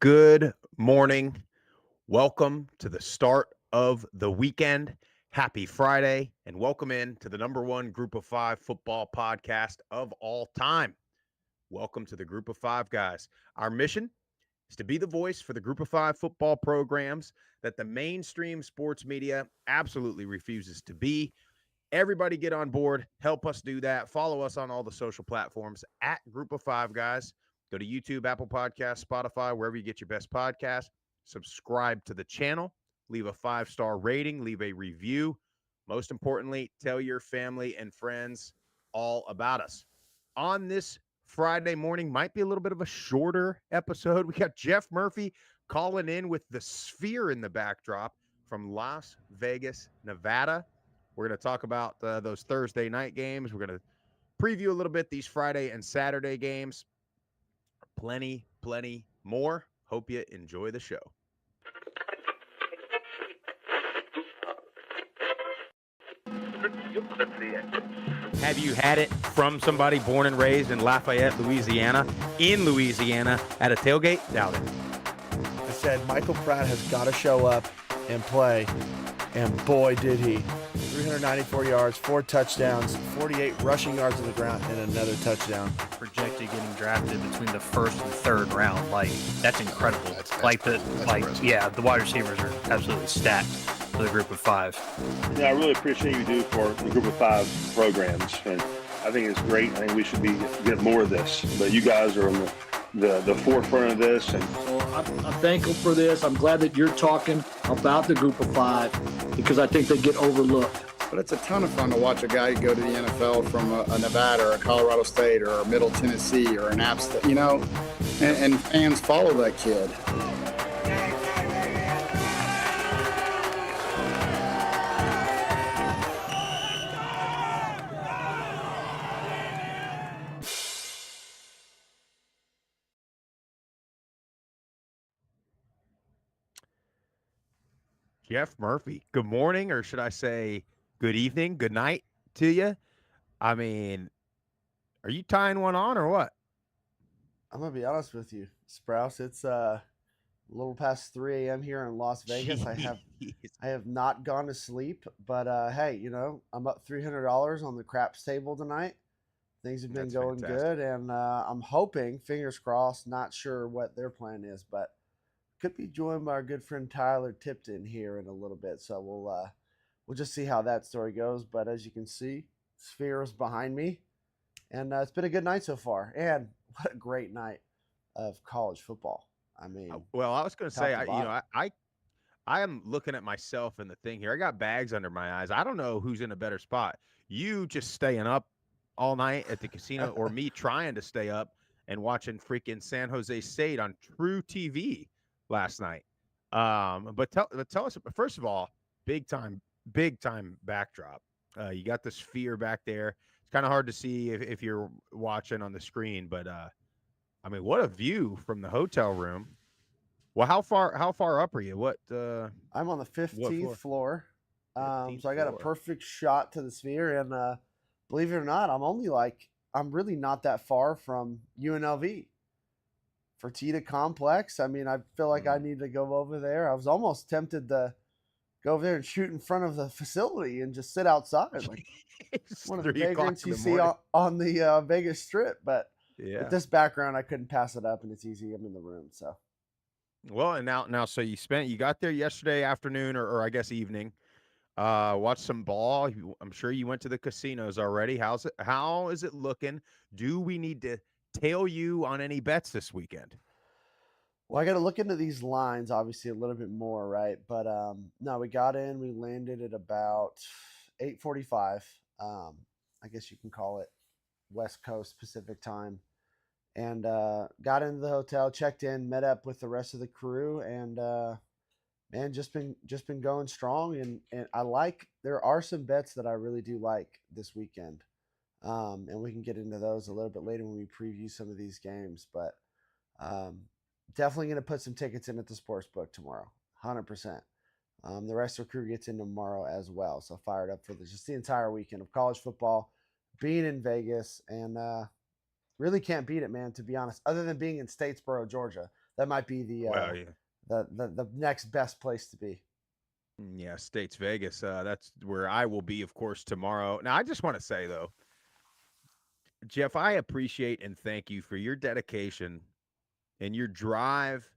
Good morning. Welcome to the start of the weekend. Happy Friday, and welcome in to the number one Group of Five football podcast of all time. Welcome to the Group of Five guys. Our mission is to be the voice for the Group of Five football programs that the mainstream sports media absolutely refuses to be. Everybody get on board. Help us do that. Follow us on all the social platforms at Group of Five Guys. Go to YouTube, Apple Podcasts, Spotify, wherever you get your best podcast. Subscribe to the channel. Leave a 5-star rating. Leave a review. Most importantly, tell your family and friends all about us. On this Friday morning, might be a little bit of a shorter episode. We got Jeff Murphy calling in with the Sphere in the backdrop from Las Vegas, Nevada. We're going to talk about those Thursday night games. We're going to preview a little bit these Friday and Saturday games. Plenty more. Hope you enjoy the show. Have you had it from somebody born and raised in Lafayette, Louisiana, at a tailgate? Doubt it. I said Michael Pratt has got to show up and play, and boy did he. 394 yards, 4 touchdowns, 48 rushing yards on the ground, and another touchdown. Projected getting drafted between the first and third round. Like, that's incredible. That's the wide receivers are absolutely stacked for the Group of Five. Yeah, I really appreciate you do for the Group of Five programs, and I think it's great. I think we should get more of this. But you guys are on the forefront of this, and so I'm thankful for this. I'm glad that you're talking about the Group of Five because I think they get overlooked. But it's a ton of fun to watch a guy go to the NFL from a Nevada or a Colorado State or a Middle Tennessee or an App State, and fans follow that kid. Jeff Murphy, good morning, or should I say good evening, good night to you. I mean, are you tying one on or what? I'm going to be honest with you, Sprouse. It's a little past 3 a.m. here in Las Vegas. Jeez. I have not gone to sleep, but hey, I'm up $300 on the craps table tonight. Things have been That's going fantastic. good, and I'm hoping, fingers crossed, not sure what their plan is, but could be joined by our good friend Tyler Tipton here in a little bit. So we'll just see how that story goes. But as you can see, Sphere is behind me, and it's been a good night so far. And what a great night of college football. I mean, Well, I was going to say, top to bottom. I am looking at myself in the thing here. I got bags under my eyes. I don't know who's in a better spot. You just staying up all night at the casino, or me trying to stay up and watching freaking San Jose State on True TV last night. But tell us, first of all, big time backdrop. You got the Sphere back there. It's kind of hard to see if you're watching on the screen, but I mean, what a view from the hotel room. Well, how far up are you? What? I'm on the 15th floor. 15th So I got a floor. perfect shot to the Sphere, and believe it or not, I'm really not that far from UNLV. Fertitta Complex. I mean, I feel like I need to go over there. I was almost tempted to go over there and shoot in front of the facility and just sit outside, like It's one of the 3 o'clock vagrants in you the see morning. on the Vegas Strip. But Yeah. with this background, I couldn't pass it up, and it's easy. I'm in the room, so. Well, and now, so you got there yesterday afternoon, or I guess evening. Watched some ball. I'm sure you went to the casinos already. How is it looking? Do we need to tail you on any bets this weekend? Well, I got to look into these lines, obviously, a little bit more, right? But no, we got in. We landed at about 8:45. I guess you can call it West Coast Pacific time. And got into the hotel, checked in, met up with the rest of the crew, and man, just been going strong. And there are some bets that I really do like this weekend. And we can get into those a little bit later when we preview some of these games. But definitely going to put some tickets in at the sports book tomorrow, 100%. The rest of the crew gets in tomorrow as well. So fired up for just the entire weekend of college football, being in Vegas, and really can't beat it, man, to be honest, other than being in Statesboro, Georgia. that might be the Well, yeah. the next best place to be. Yeah, States Vegas. That's where I will be, of course, tomorrow. Now, I just want to say, though, Jeff, I appreciate and thank you for your dedication and your drive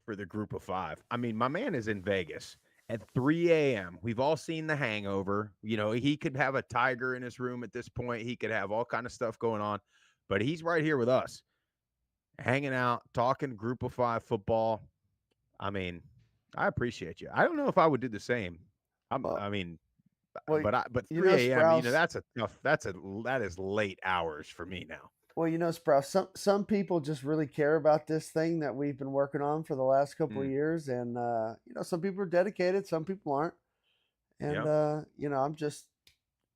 for the group of five. I mean, my man is in Vegas at 3 a.m. We've all seen The Hangover. You know, he could have a tiger in his room at this point. He could have all kind of stuff going on, but he's right here with us, hanging out, talking group of five football. I mean, I appreciate you. I don't know if I would do the same. Well, I mean, well, but you 3 know, a.m. You know, Sprouse, that is late hours for me now. well, you know, Sprouse, some people just really care about this thing that we've been working on for the last couple of years, and you know, some people are dedicated, some people aren't, and you know,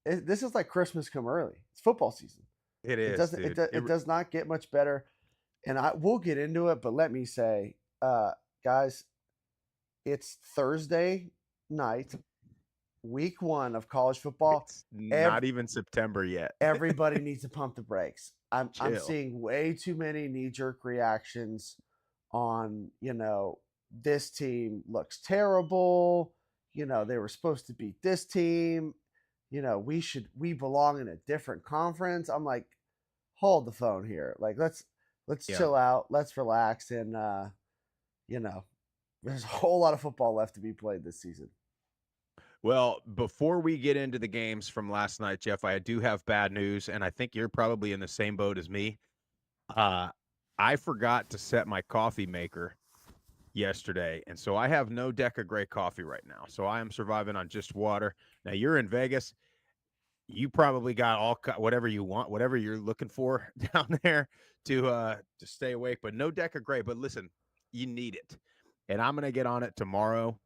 this is like Christmas come early. It's football season. It It is, doesn't dude. it does not get much better, and we'll get into it, but let me say, guys, it's Thursday night, week 1 of college football. It's not even September yet. Everybody needs to pump the brakes. I'm Chill. seeing way too many knee-jerk reactions on, you know, this team looks terrible. You know, they were supposed to beat this team. You know, we belong in a different conference. I'm like, hold the phone here. Like, let's Yeah. chill out. Let's relax. And, you know, there's a whole lot of football left to be played this season. Well, before we get into the games from last night, Jeff, I do have bad news, and I think you're probably in the same boat as me. I forgot to set my coffee maker yesterday, and so I have no Deca Gray coffee right now. So I am surviving on just water. Now, you're in Vegas. You probably got whatever you want, whatever you're looking for down there to stay awake, but no Deca Gray. But listen, you need it, and I'm gonna get on it tomorrow.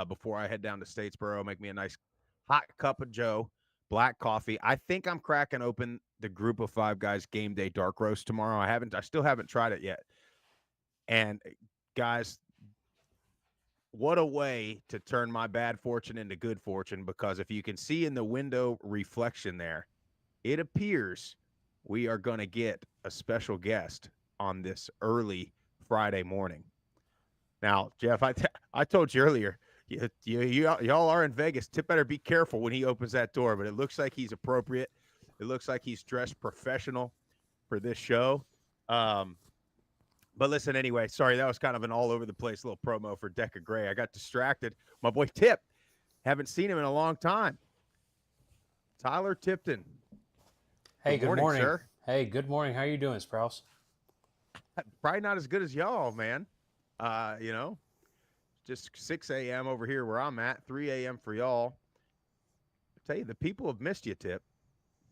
Before I head down to Statesboro, make me a nice hot cup of Joe, black coffee. I think I'm cracking open the group of five guys game day dark roast tomorrow. I still haven't tried it yet. And guys, what a way to turn my bad fortune into good fortune, because if you can see in the window reflection there, it appears we are going to get a special guest on this early Friday morning. Now, Jeff, I told you earlier, y'all are in Vegas. Tip better be careful when he opens that door, but it looks like he's appropriate. It looks like he's dressed professional for this show. But listen, anyway, sorry, that was kind of an all over the place little promo for Deca Gray. I got distracted. My boy Tip, haven't seen him in a long time. Tyler Tipton. Hey, good morning. Sir. Hey, good morning. How you doing, Sprouse? Probably not as good as y'all, man. You know, just 6 a.m. over here where I'm at, 3 a.m. for y'all. I tell you, the people have missed you, Tip.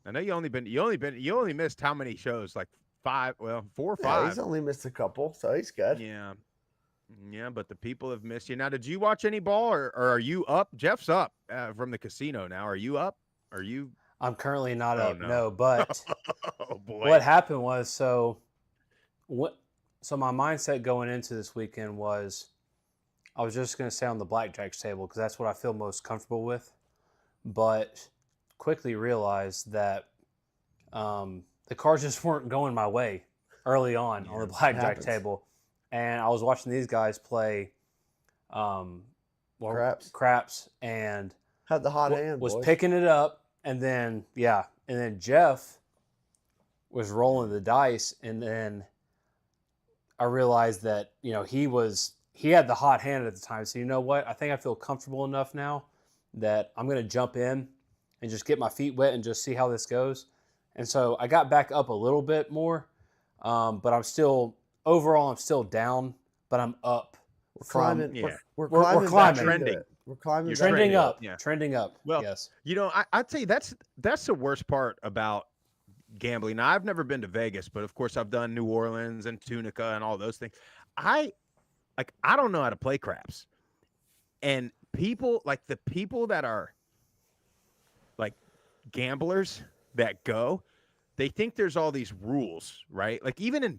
I know you only missed how many shows? Like 4 or 5. Yeah, he's only missed a couple, so he's good. Yeah, but the people have missed you. Now, did you watch any ball, or are you up? Jeff's up from the casino now. Are you up? Are you? I'm currently not Oh, up, no. no, but Oh boy. what happened was, so my mindset going into this weekend was I was just going to stay on the blackjacks table because that's what I feel most comfortable with, but quickly realized that the cards just weren't going my way early on the blackjack table. And I was watching these guys play craps and had the hot hand, was boys. picking it up, and then Jeff was rolling the dice, and then I realized that he had the hot hand at the time. So you know what? I think I feel comfortable enough now that I'm going to jump in and just get my feet wet and just see how this goes. And so I got back up a little bit more, but I'm still down, but I'm up. We're climbing. Yeah. We're climbing. climbing. Trending. We're climbing. You're back Trending into up. it. Yeah. Trending up. Well, yes. I'd say that's the worst part about gambling. Now, I've never been to Vegas, but of course I've done New Orleans and Tunica and all those things. I don't know how to play craps. And people that are like gamblers that go, they think there's all these rules, right? Like even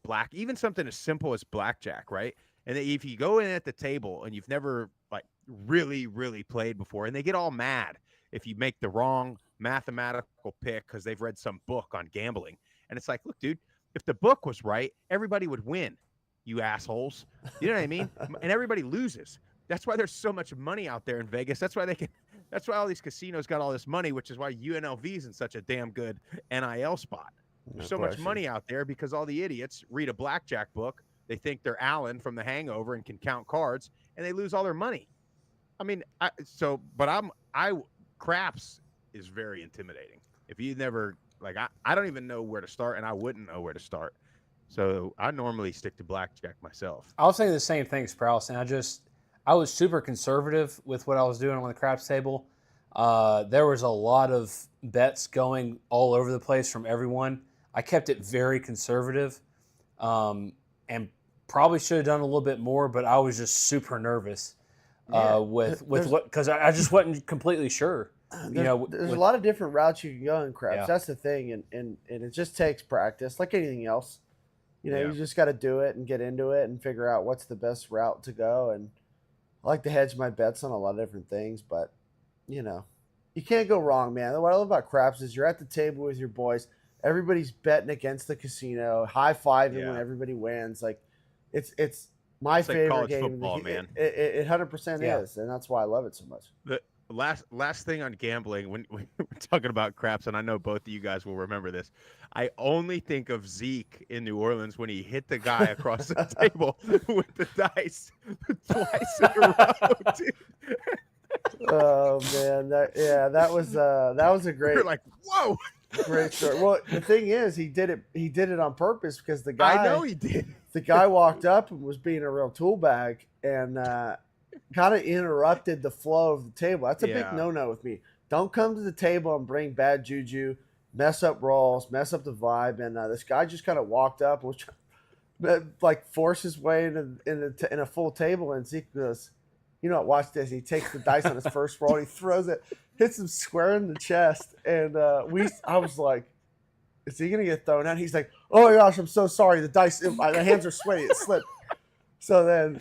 something as simple as blackjack, right? And if you go in at the table and you've never like really, really played before, and they get all mad if you make the wrong mathematical pick because they've read some book on gambling. And it's like, look, dude, if the book was right, everybody would win. you assholes. You know what I mean? And everybody loses. That's why there's so much money out there in Vegas. That's why all these casinos got all this money, which is why UNLV is in such a damn good NIL spot. There's so much money out there because all the idiots read a blackjack book. They think they're Alan from The Hangover and can count cards, and they lose all their money. I mean, craps is very intimidating. If you never, like, I don't even know where to start, and I wouldn't know where to start. So I normally stick to blackjack myself. I was saying the same thing, Sprouse, and I was super conservative with what I was doing on the craps table. There was a lot of bets going all over the place from everyone. I kept it very conservative, and probably should have done a little bit more, but I was just super nervous with what, because I just wasn't completely sure. There's a lot of different routes you can go in craps. Yeah. That's the thing, and it just takes practice, like anything else. You just got to do it and get into it and figure out what's the best route to go. And I like to hedge my bets on a lot of different things, but you can't go wrong, man. What I love about craps is you're at the table with your boys. Everybody's betting against the casino, high-fiving when everybody wins. Like, it's my favorite college game. Football, man. It 100% is, and that's why I love it so much. The last thing on gambling, when we're talking about craps, and I know both of you guys will remember this, I only think of Zeke in New Orleans when he hit the guy across the table with the dice twice in a row, dude. Oh man, that was a great. You're like, whoa. Great story. Well, the thing is, he did it on purpose because the guy. I know he did. The guy walked up and was being a real tool bag and kind of interrupted the flow of the table. That's a big no-no with me. Don't come to the table and bring bad juju, mess up rolls, mess up the vibe. And this guy just kind of walked up and was trying, like, force his way in a full table. And Zeke goes, watch this. He takes the dice on his first roll. He throws it, hits him square in the chest. And I was like, is he going to get thrown out? He's like, oh my gosh, I'm so sorry. The dice, my hands are sweaty. It slipped. So then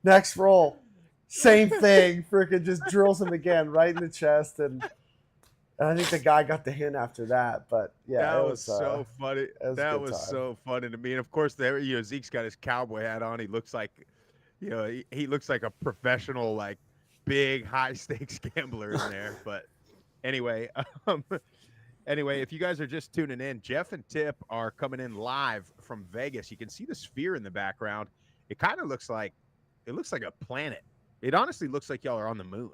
next roll, same thing. Freaking just drills him again right in the chest. And I think the guy got the hint after that. But yeah, that was so funny. That was so funny to me. And of course, there, Zeke's got his cowboy hat on. He looks like, he looks like a professional, like, big high stakes gambler in there. But anyway, if you guys are just tuning in, Jeff and Tip are coming in live from Vegas. You can see the sphere in the background. It kind of looks like a planet. It honestly looks like y'all are on the moon.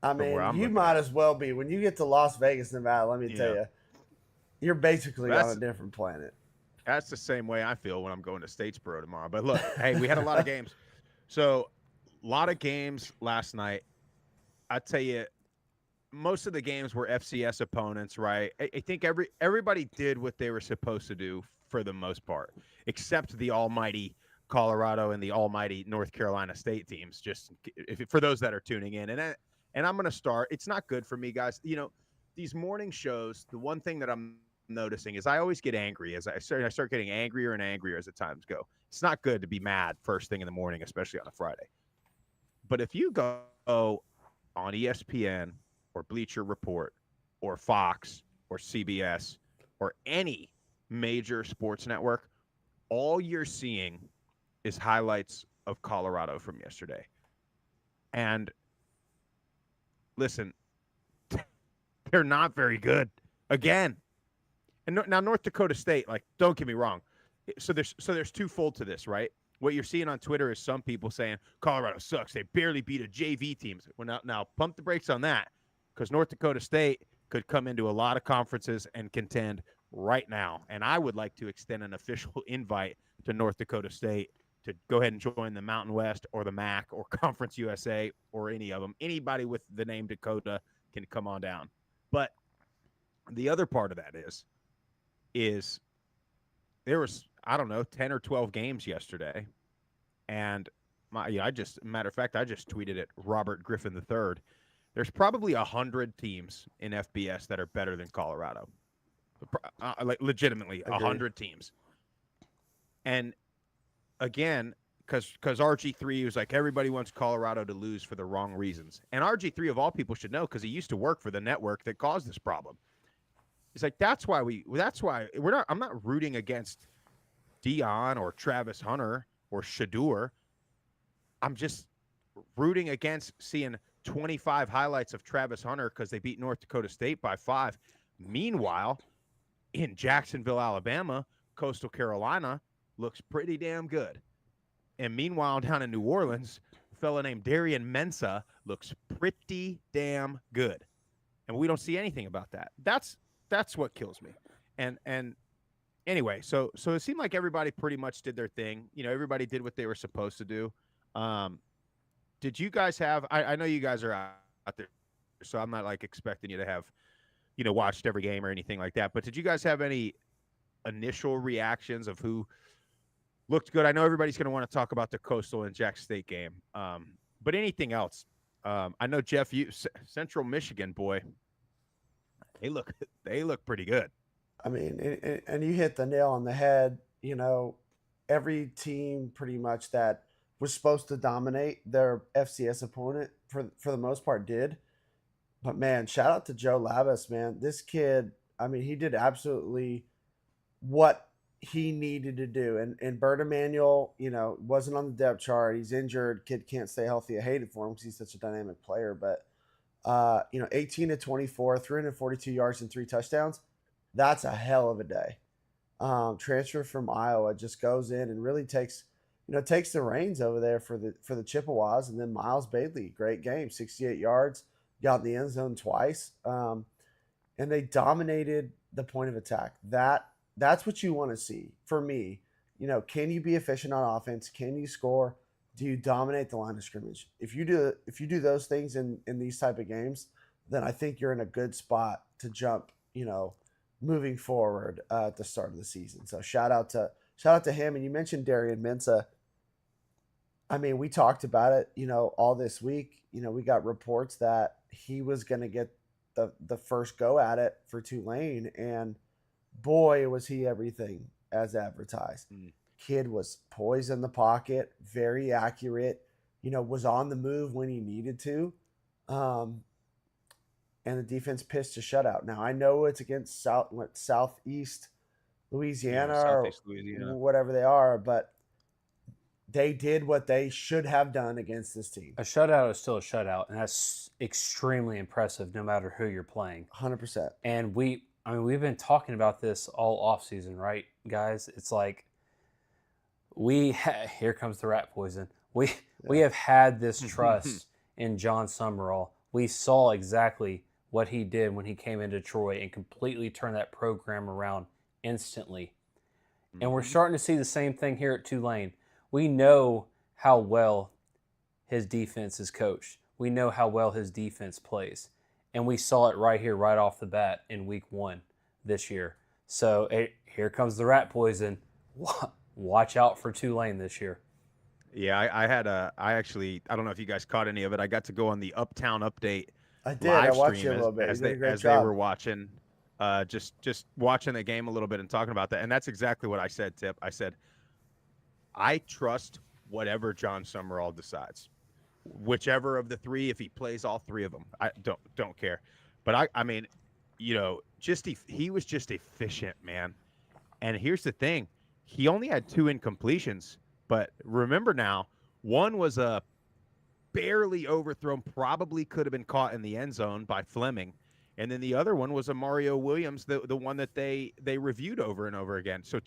I mean, you might as well be. When you get to Las Vegas, Nevada, let me tell you, you're basically on a different planet. That's the same way I feel when I'm going to Statesboro tomorrow. But look, hey, we had a lot of games. So, a lot of games last night. I tell you, most of the games were FCS opponents, right? I think everybody did what they were supposed to do for the most part, except the almighty Colorado and the almighty North Carolina State teams. Just for those that are tuning in, and I'm going to start. It's not good for me, guys. These morning shows. The one thing that I'm noticing is I always get angry as I start getting angrier and angrier as the times go. It's not good to be mad first thing in the morning, especially on a Friday. But if you go on ESPN or Bleacher Report or Fox or CBS or any major sports network, all you're seeing is highlights of Colorado from yesterday. And listen, they're not very good again. And now North Dakota State, like, don't get me wrong. So there's twofold to this, right? What you're seeing on Twitter is some people saying Colorado sucks. They barely beat a JV team. Well, now pump the brakes on that, because North Dakota State could come into a lot of conferences and contend right now. And I would like to extend an official invite to North Dakota State to go ahead and join the Mountain West or the MAC or Conference USA or any of them. Anybody with the name Dakota can come on down. But the other part of that is there was, I don't know, 10 or 12 games yesterday. And I just tweeted at Robert Griffin III. There's probably 100 teams in FBS that are better than Colorado. Like, legitimately, 100 teams. And again, because RG3 was like, everybody wants Colorado to lose for the wrong reasons. And RG3, of all people, should know, because he used to work for the network that caused this problem. He's like, I'm not rooting against Dion or Travis Hunter. or Shadur, I'm just rooting against seeing 25 highlights of Travis Hunter because they beat North Dakota State by 5. Meanwhile, in Jacksonville, Alabama, Coastal Carolina looks pretty damn good. And meanwhile, down in New Orleans, a fella named Darian Mensah looks pretty damn good. And we don't see anything about that. That's what kills me. And anyway, so it seemed like everybody pretty much did their thing. You know, everybody did what they were supposed to do. Did you guys have? I know you guys are out there, so I'm not like expecting you to have, you know, watched every game or anything like that. But did you guys have any initial reactions of who looked good? I know everybody's going to want to talk about the Coastal and Jack State game, but anything else? I know Jeff, you Central Michigan boy, they look pretty good. I mean, and you hit the nail on the head. You know, every team pretty much that was supposed to dominate their FCS opponent for the most part did. But man, shout out to Joe Labus, man. This kid, I mean, he did absolutely what he needed to do. And Bert Emanuel, you know, wasn't on the depth chart. He's injured. Kid can't stay healthy. I hate it for him because he's such a dynamic player. But, you know, 18 to 24, 342 yards and 3 touchdowns. That's a hell of a day. Transfer from Iowa, just goes in and really takes the reins over there for the Chippewas. And then Miles Bailey, great game, 68 yards, got in the end zone twice. And they dominated the point of attack. That's what you want to see for me. You know, can you be efficient on offense? Can you score? Do you dominate the line of scrimmage? If you do those things in these type of games, then I think you're in a good spot to jump, you know, moving forward at the start of the season. So shout out to him. And you mentioned Darian Mensah. I mean, we talked about it, you know, all this week. You know, we got reports that he was going to get the first go at it for Tulane, and boy, was he everything as advertised. Kid was poised in the pocket, very accurate, you know, was on the move when he needed to. And the defense pitched a shutout. Now, I know it's against Southeast Louisiana, Southeast Louisiana, or whatever they are, but they did what they should have done against this team. A shutout is still a shutout, and that's extremely impressive no matter who you're playing. 100%. And we've been talking about this all offseason, right, guys? It's like here comes the rat poison. We have had this trust in John Summerall. We saw exactly what he did when he came into Troy and completely turned that program around instantly. And we're starting to see the same thing here at Tulane. We know how well his defense is coached. We know how well his defense plays. And we saw it right here, right off the bat in week 1 this year. So here comes the rat poison. Watch out for Tulane this year. Yeah, I don't know if you guys caught any of it. I got to go on the Uptown Update. I did. Live I watched stream it a little bit. as You did a great they job. were watching, just watching the game a little bit and talking about that. And that's exactly what I said, Tip. I said, I trust whatever John Summerall decides, whichever of the 3. If he plays all 3 of them, I don't care. But I mean, you know, he was just efficient, man. And here's the thing: he only had 2 incompletions. But remember now, one was a barely overthrown, probably could have been caught in the end zone by Fleming. And then the other one was a Mario Williams, the one that they reviewed over and over again. So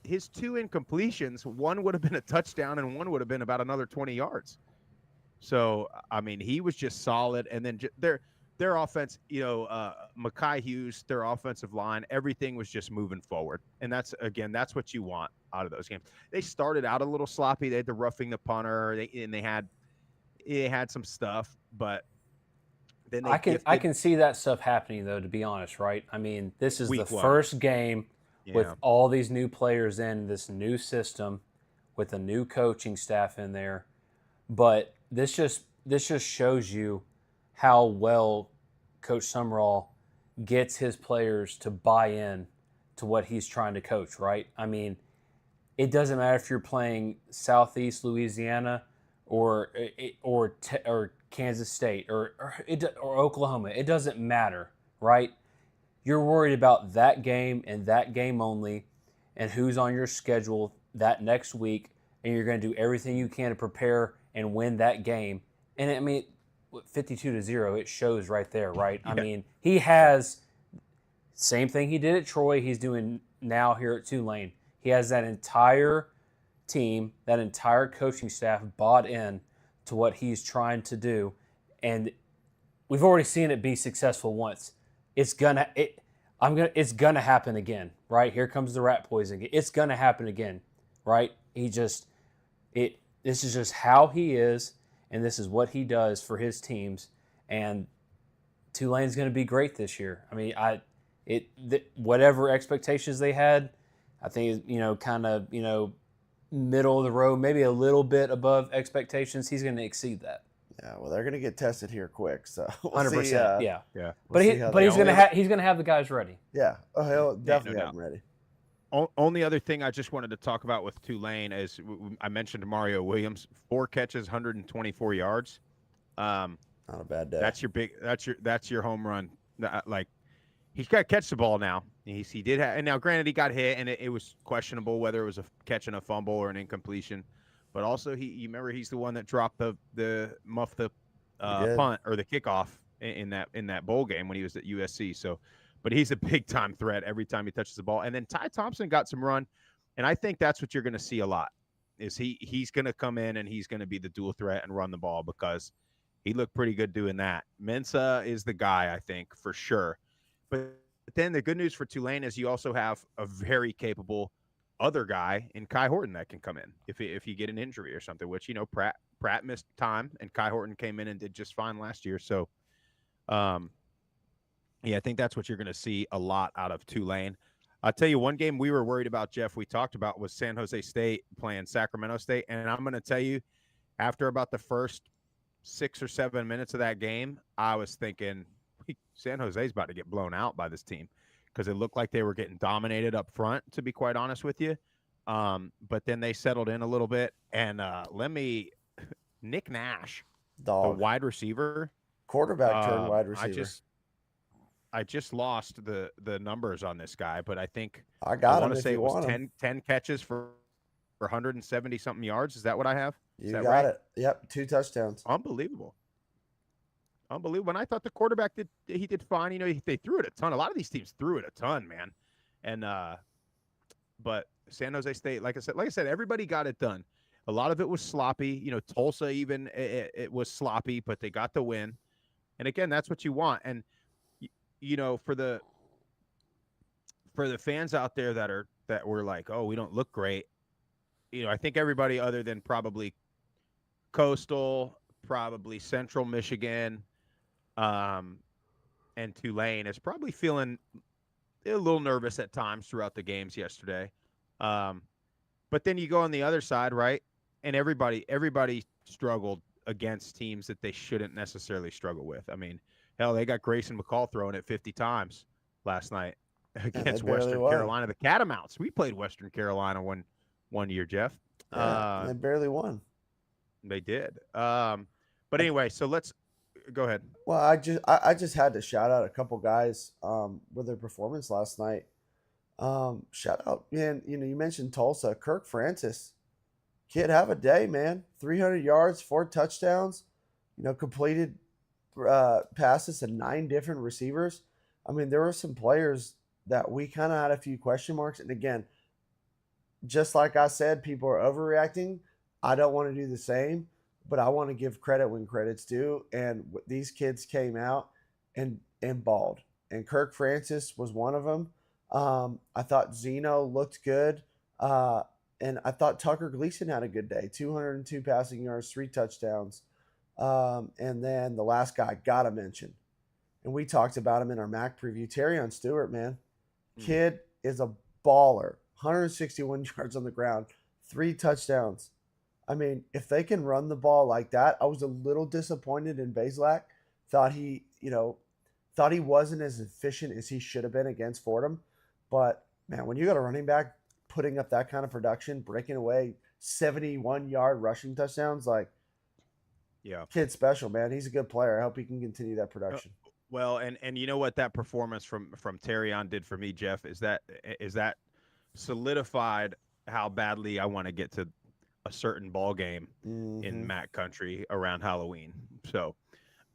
his 2 incompletions, one would have been a touchdown and one would have been about another 20 yards. So, I mean, he was just solid. And then their offense, you know, Mekhi Hughes, their offensive line, everything was just moving forward. And that's what you want out of those games. They started out a little sloppy. They had the roughing the punter, they had some stuff, but then I can see that stuff happening, though, to be honest, right? I mean, this is Week the 1. first game with all these new players in this new system with a new coaching staff in there. But this just shows you how well Coach Summerall gets his players to buy in to what he's trying to coach, right? I mean, it doesn't matter if you're playing Southeast Louisiana or Kansas State or Oklahoma. It doesn't matter, right? You're worried about that game and that game only and who's on your schedule that next week, and you're going to do everything you can to prepare and win that game. And I mean, 52-0, it shows right there, right? I mean, he has same thing he did at Troy. He's doing now here at Tulane. He has that entire team, that entire coaching staff bought in to what he's trying to do, and we've already seen it be successful once. It's gonna happen again, right? Here comes the rat poison. It's gonna happen again, right? This is just how he is, and this is what he does for his teams. And Tulane's going to be great this year. I mean, whatever expectations they had, I think, kind of, middle of the road, maybe a little bit above expectations. He's going to exceed that. Yeah, well, they're going to get tested here quick, so 100%. See, yeah. We'll but he's going to have the guys ready. Yeah. Oh, he'll definitely no have them ready. Only other thing I just wanted to talk about with Tulane is I mentioned Mario Williams, 4 catches, 124 yards. Not a bad day. That's your home run. Like, he's got to catch the ball now. He did have, and now granted he got hit and it was questionable whether it was a catch and a fumble or an incompletion, but also you remember he's the one that dropped the punt or the kickoff in that bowl game when he was at USC. So. But he's a big-time threat every time he touches the ball. And then Ty Thompson got some run, and I think that's what you're going to see a lot, is he's going to come in and he's going to be the dual threat and run the ball because he looked pretty good doing that. Mensah is the guy, I think, for sure. But then the good news for Tulane is you also have a very capable other guy in Kai Horton that can come in if you get an injury or something, which, Pratt missed time, and Kai Horton came in and did just fine last year. So, yeah, I think that's what you're going to see a lot out of Tulane. I'll tell you one game we were worried about, Jeff, we talked about was San Jose State playing Sacramento State. And I'm going to tell you, after about the first 6 or 7 minutes of that game, I was thinking San Jose's about to get blown out by this team because it looked like they were getting dominated up front, to be quite honest with you. But then they settled in a little bit. And Nick Nash, the wide receiver. Quarterback turned wide receiver. I just lost the numbers on this guy, but I think I want to say it was 10 catches for 170 something yards. Is that what I have? You got it. Yep, 2 touchdowns. Unbelievable. And I thought the quarterback did fine. They threw it a ton. A lot of these teams threw it a ton, man. And but San Jose State, like I said, everybody got it done. A lot of it was sloppy. Tulsa even it was sloppy, but they got the win. And again, that's what you want. And for the fans out there that were like, oh, we don't look great. I think everybody other than probably Coastal, probably Central Michigan, and Tulane is probably feeling a little nervous at times throughout the games yesterday. But then you go on the other side, right? And everybody struggled against teams that they shouldn't necessarily struggle with. I mean, hell, they got Grayson McCall throwing it 50 times last night against Western Carolina. The Catamounts. We played Western Carolina one year, Jeff. Yeah, they barely won. They did. But anyway, so let's go ahead. Well, I just had to shout out a couple guys with their performance last night. Shout out, man. You mentioned Tulsa. Kirk Francis, kid, have a day, man. 300 yards, 4 touchdowns. Completed passes to 9 different receivers. I mean, there were some players that we kind of had a few question marks. And again, just like I said, people are overreacting. I don't want to do the same, but I want to give credit when credit's due. And these kids came out and balled. And Kirk Francis was one of them. I thought Zeno looked good. And I thought Tucker Gleason had a good day. 202 passing yards, 3 touchdowns. And then the last guy I gotta mention, and we talked about him in our MAC preview, Terrion Stewart, man. Kid is a baller. 161 yards on the ground, 3 touchdowns. I mean, if they can run the ball like that, I was a little disappointed in Bazelak. Thought he wasn't as efficient as he should have been against Fordham. But man, when you got a running back putting up that kind of production, breaking away 71-yard rushing touchdowns, like, yeah, kid's special, man. He's a good player. I hope he can continue that production. Well, and you know what that performance from Terrion did for me, Jeff, is that solidified how badly I want to get to a certain ball game in Mhm. Mac country around Halloween. So,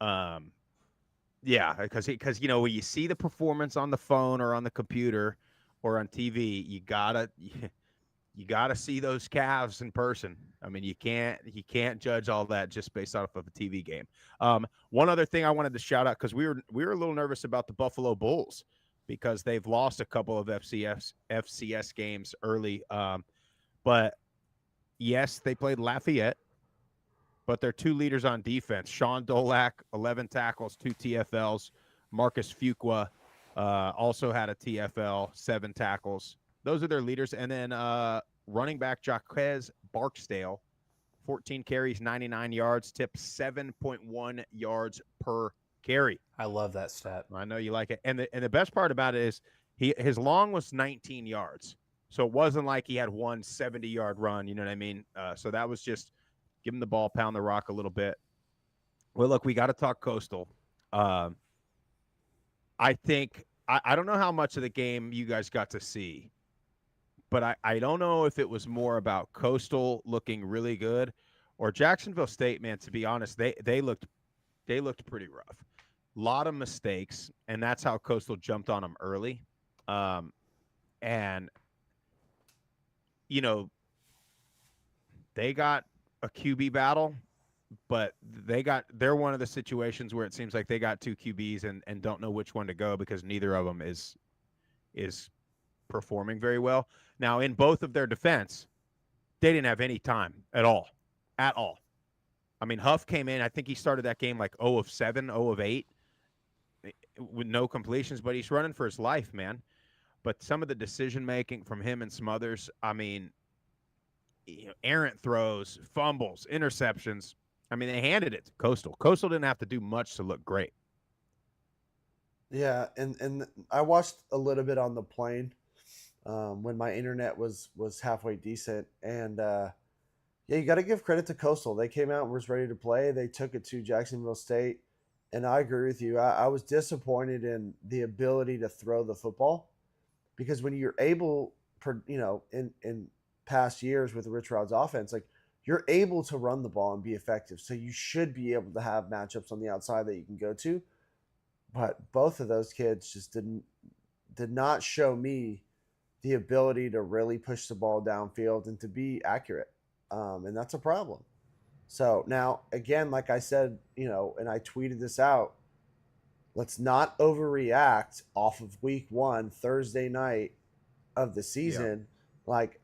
um, yeah, because when you see the performance on the phone or on the computer or on TV, you gotta see those calves in person. I mean, you can't judge all that just based off of a TV game. One other thing I wanted to shout out, because we were a little nervous about the Buffalo Bulls because they've lost a couple of FCS games early. But yes, they played Lafayette, but their two leaders on defense, Sean Dolak, 11 tackles, 2 TFLs. Marcus Fuqua also had a TFL, 7 tackles. Those are their leaders. And then running back Jaquez Barksdale, 14 carries, 99 yards, tipped 7.1 yards per carry. I love that stat. I know you like it. And the best part about it is his long was 19 yards. So it wasn't like he had one 70-yard run, you know what I mean? So that was just give him the ball, pound the rock a little bit. Well, look, we got to talk Coastal. I think I don't know how much of the game you guys got to see, but I don't know if it was more about Coastal looking really good or Jacksonville State, man, to be honest, they looked pretty rough. A lot of mistakes, and that's how Coastal jumped on them early. And they got a QB battle, but they're one of the situations where it seems like they got two QBs and don't know which one to go because neither of them is performing very well. Now, in both of their defense, they didn't have any time at all. I mean, Huff came in, I think he started that game like 0 of 7, 0 of 8 with no completions, but he's running for his life, man. But some of the decision making from him and Smothers, I mean, errant throws, fumbles, interceptions. I mean, they handed it to Coastal. Coastal didn't have to do much to look great. Yeah, and I watched a little bit on the plane when my internet was halfway decent, and yeah, you got to give credit to Coastal. They came out and was ready to play. They took it to Jacksonville State, and I agree with you. I was disappointed in the ability to throw the football because when you're able, in past years with the Rich Rod's offense, like you're able to run the ball and be effective. So you should be able to have matchups on the outside that you can go to. But both of those kids just did not show me the ability to really push the ball downfield and to be accurate. And that's a problem. So now, again, like I said, and I tweeted this out, let's not overreact off of week 1, Thursday night of the season. Yeah. Like,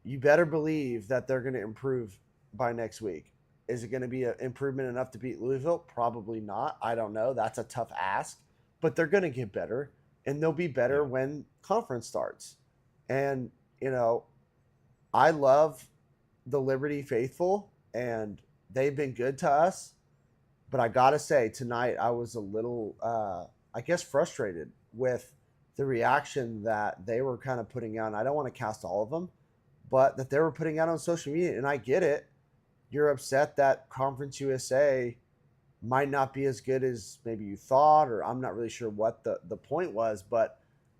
you better believe that they're going to improve by next week. Is it going to be an improvement enough to beat Louisville? Probably not. I don't know. That's a tough ask. But they're going to get better, and they'll be better when conference starts. And, I love the Liberty faithful, and they've been good to us. But I got to say, tonight I was a little, frustrated with the reaction that they were kind of putting out. And I don't want to cast all of them, but that they were putting out on social media. And I get it. You're upset that Conference USA might not be as good as maybe you thought, or I'm not really sure what the point was. But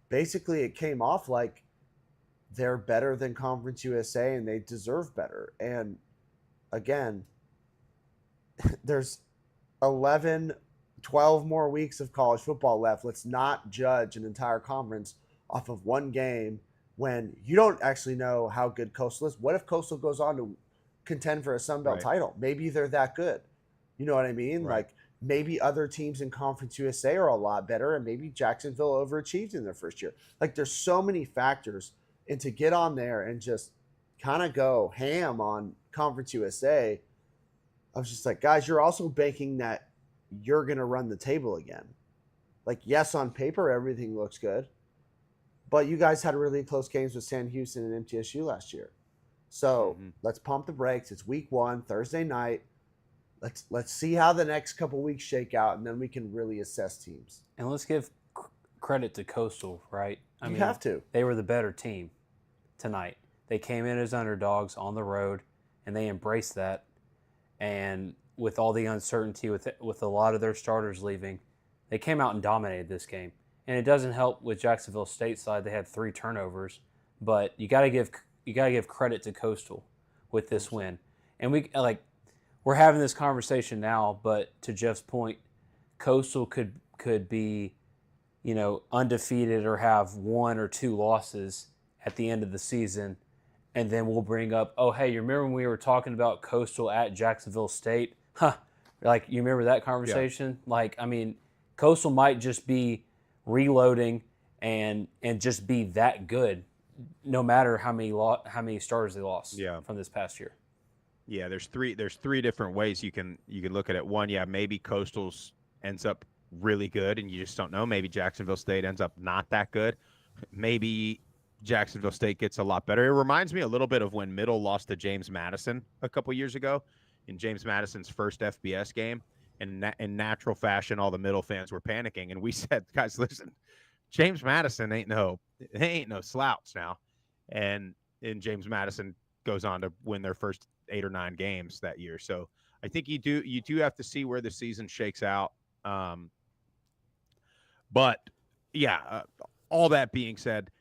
basically it came off like they're better than Conference USA and they deserve better. And again, there's 11, 12 more weeks of college football left. Let's not judge an entire conference off of one game when you don't actually know how good Coastal is. What if Coastal goes on to contend for a Sun Belt title? Maybe they're that good. You know what I mean? Right. Like maybe other teams in Conference USA are a lot better, and maybe Jacksonville overachieved in their first year. Like there's so many factors, and to get on there and just kind of go ham on Conference USA, I was just like, guys, you're also banking that you're going to run the table again. Like, yes, on paper, everything looks good, but you guys had really close games with Sam Houston and MTSU last year. So let's pump the brakes. It's week 1, Thursday night. Let's see how the next couple weeks shake out, and then we can really assess teams. And let's give credit to Coastal, right? I mean, have to. They were the better team tonight. They came in as underdogs on the road, and they embraced that. And with all the uncertainty with a lot of their starters leaving, they came out and dominated this game. And it doesn't help with Jacksonville State side. They had 3 turnovers, but you got to give give credit to Coastal with this win, and we're having this conversation now, but to Jeff's point, Coastal could be, undefeated or have 1 or 2 losses at the end of the season, and then we'll bring up, oh hey, you remember when we were talking about Coastal at Jacksonville State? Huh? Like, you remember that conversation? Yeah. Like, I mean, Coastal might just be reloading and just be that good, no matter how many starters they lost from this past year. Yeah, there's three different ways you can look at it. One, maybe Coastal's ends up really good and you just don't know. Maybe Jacksonville State ends up not that good. Maybe Jacksonville State gets a lot better. It reminds me a little bit of when Middle lost to James Madison a couple years ago in James Madison's first FBS game. And in natural fashion, all the Middle fans were panicking, and we said, guys, listen, James Madison ain't no slouch now. And James Madison goes on to win their first 8 or 9 games that year. So I think you do have to see where the season shakes out. But yeah, all that being said,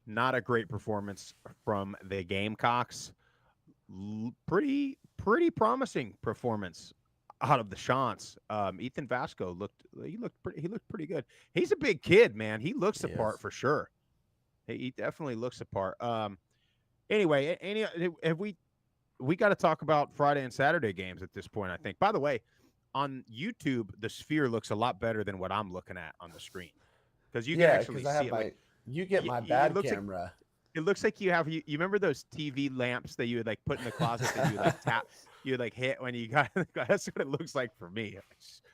not a great performance from the Gamecocks. Pretty promising performance out of the Chants. Ethan Vasco looked pretty good. He's a big kid, man. He looks the part for sure. He definitely looks the part. Anyway, have we got to talk about Friday and Saturday games at this point, I think. By the way, on YouTube, the sphere looks a lot better than what I'm looking at on the screen, because you can actually see it. You get my bad camera. It looks like you remember those TV lamps that you would like put in the closet that you would like tap, you would like hit when you got. That's what it looks like for me.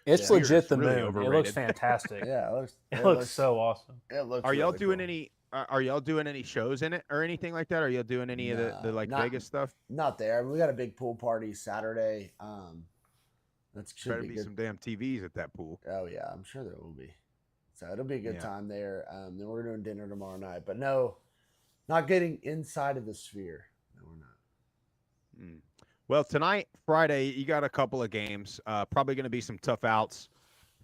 It's legit the really moon. Overrated. It looks fantastic. Yeah, it looks so awesome. It looks. Are y'all doing any? Are y'all doing any shows in it or anything like that? Are y'all doing any of the like Vegas stuff? Not there. I mean, we got a big pool party Saturday. That's should be some damn TVs at that pool. Oh yeah, I'm sure there will be. So it'll be a good time there. Then we're doing dinner tomorrow night. But no, not getting inside of the sphere. No, we're not. Well, tonight, Friday, you got a couple of games. Probably going to be some tough outs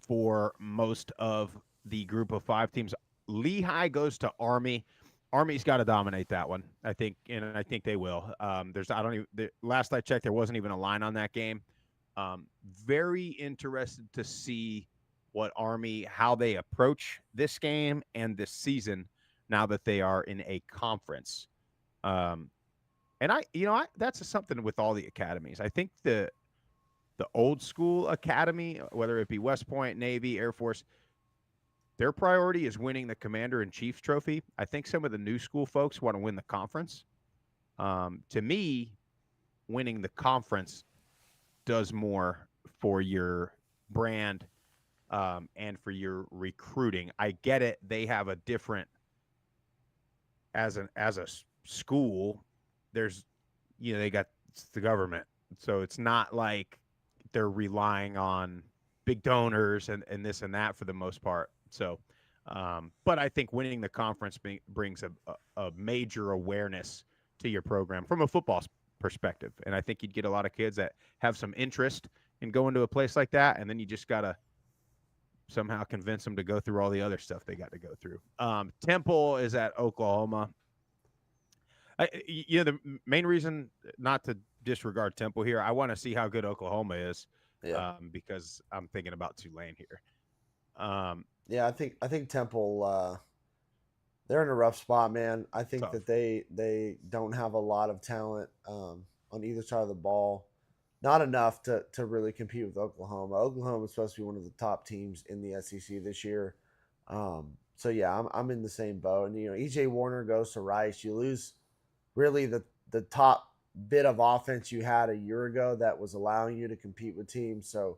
for most of the group of 5 teams. Lehigh goes to Army. Army's got to dominate that one, I think, and I think they will. Last I checked, there wasn't even a line on that game. Very interested to see what Army, how they approach this game and this season now that they are in a conference. And that's something with all the academies. I think the old school academy, whether it be West Point, Navy, Air Force, their priority is winning the Commander-in-Chief trophy. I think some of the new school folks want to win the conference. To me, winning the conference does more for your brand and for your recruiting. I get it. They have a different, as a school, there's, they got the government. So it's not like they're relying on big donors and this and that for the most part. So, but I think winning the conference brings a major awareness to your program from a football perspective. And I think you'd get a lot of kids that have some interest in going to a place like that. And then you just got to somehow convince them to go through all the other stuff they got to go through. Temple is at Oklahoma. The main reason not to disregard Temple here, I want to see how good Oklahoma is, because I'm thinking about Tulane here. Yeah, I think Temple, they're in a rough spot, man. I think that they don't have a lot of talent on either side of the ball. Not enough to really compete with Oklahoma. Oklahoma is supposed to be one of the top teams in the SEC this year. So yeah, I'm in the same boat. And EJ Warner goes to Rice. You lose really the top bit of offense you had a year ago that was allowing you to compete with teams. So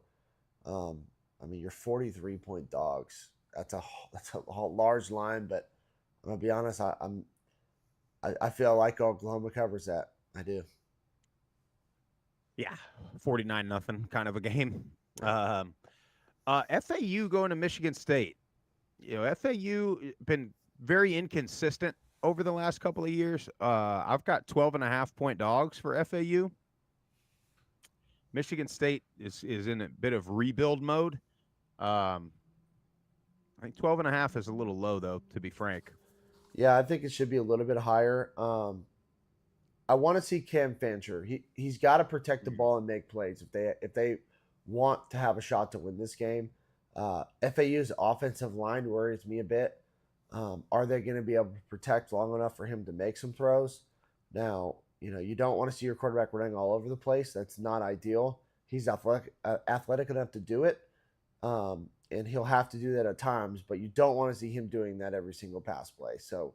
you're 43-point dogs. That's a large line, but I'm gonna be honest. I feel like Oklahoma covers that. I do. Yeah, 49-0 kind of a game. FAU going to Michigan State. FAU been very inconsistent over the last couple of years. I've got 12.5-point dogs for FAU. Michigan State is in a bit of rebuild mode. I think 12.5 is a little low, though, to be frank. Yeah, I think it should be a little bit higher. I want to see Cam Fancher. He's got to protect the ball and make plays if they want to have a shot to win this game. FAU's offensive line worries me a bit. Are they going to be able to protect long enough for him to make some throws? Now, you don't want to see your quarterback running all over the place. That's not ideal. He's athletic enough to do it, and he'll have to do that at times, but you don't want to see him doing that every single pass play. So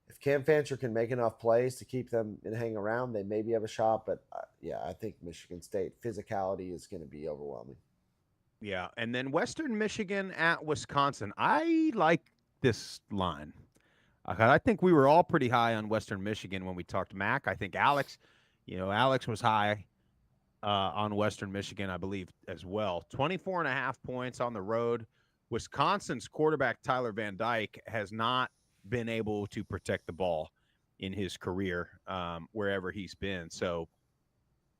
if Cam Fancher can make enough plays to keep them and hang around, they maybe have a shot. But, I think Michigan State physicality is going to be overwhelming. Yeah, and then Western Michigan at Wisconsin. I like this line. I think we were all pretty high on Western Michigan when we talked MAC. I think Alex was high on Western Michigan, I believe, as well. 24.5 points on the road. Wisconsin's quarterback, Tyler Van Dyke, has not been able to protect the ball in his career wherever he's been. So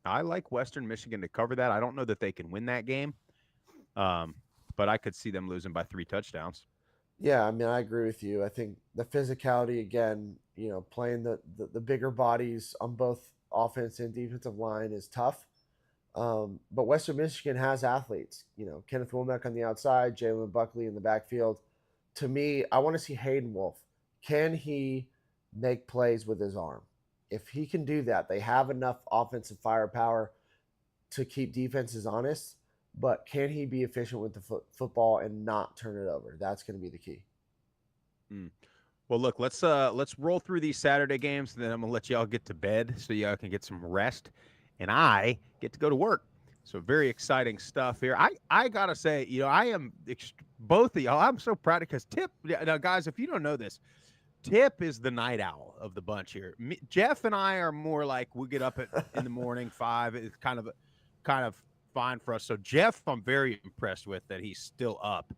I like Western Michigan to cover that. I don't know that they can win that game, but I could see them losing by 3 touchdowns. Yeah, I mean, I agree with you. I think the physicality, again, playing the bigger bodies on both offense and defensive line is tough. But Western Michigan has athletes. Kenneth Womack on the outside, Jalen Buckley in the backfield. To me, I want to see Hayden Wolf. Can he make plays with his arm? If he can do that, they have enough offensive firepower to keep defenses honest. But can he be efficient with the football and not turn it over? That's going to be the key. Well, look, let's roll through these Saturday games, and then I'm going to let y'all get to bed so y'all can get some rest, and I get to go to work. So very exciting stuff here. I got to say, I am both of y'all. I'm so proud because Tip, now guys, if you don't know this, Tip is the night owl of the bunch here. Jeff and I are more like we get up in the morning 5. It's kind of fine for us. So Jeff, I'm very impressed with that he's still up.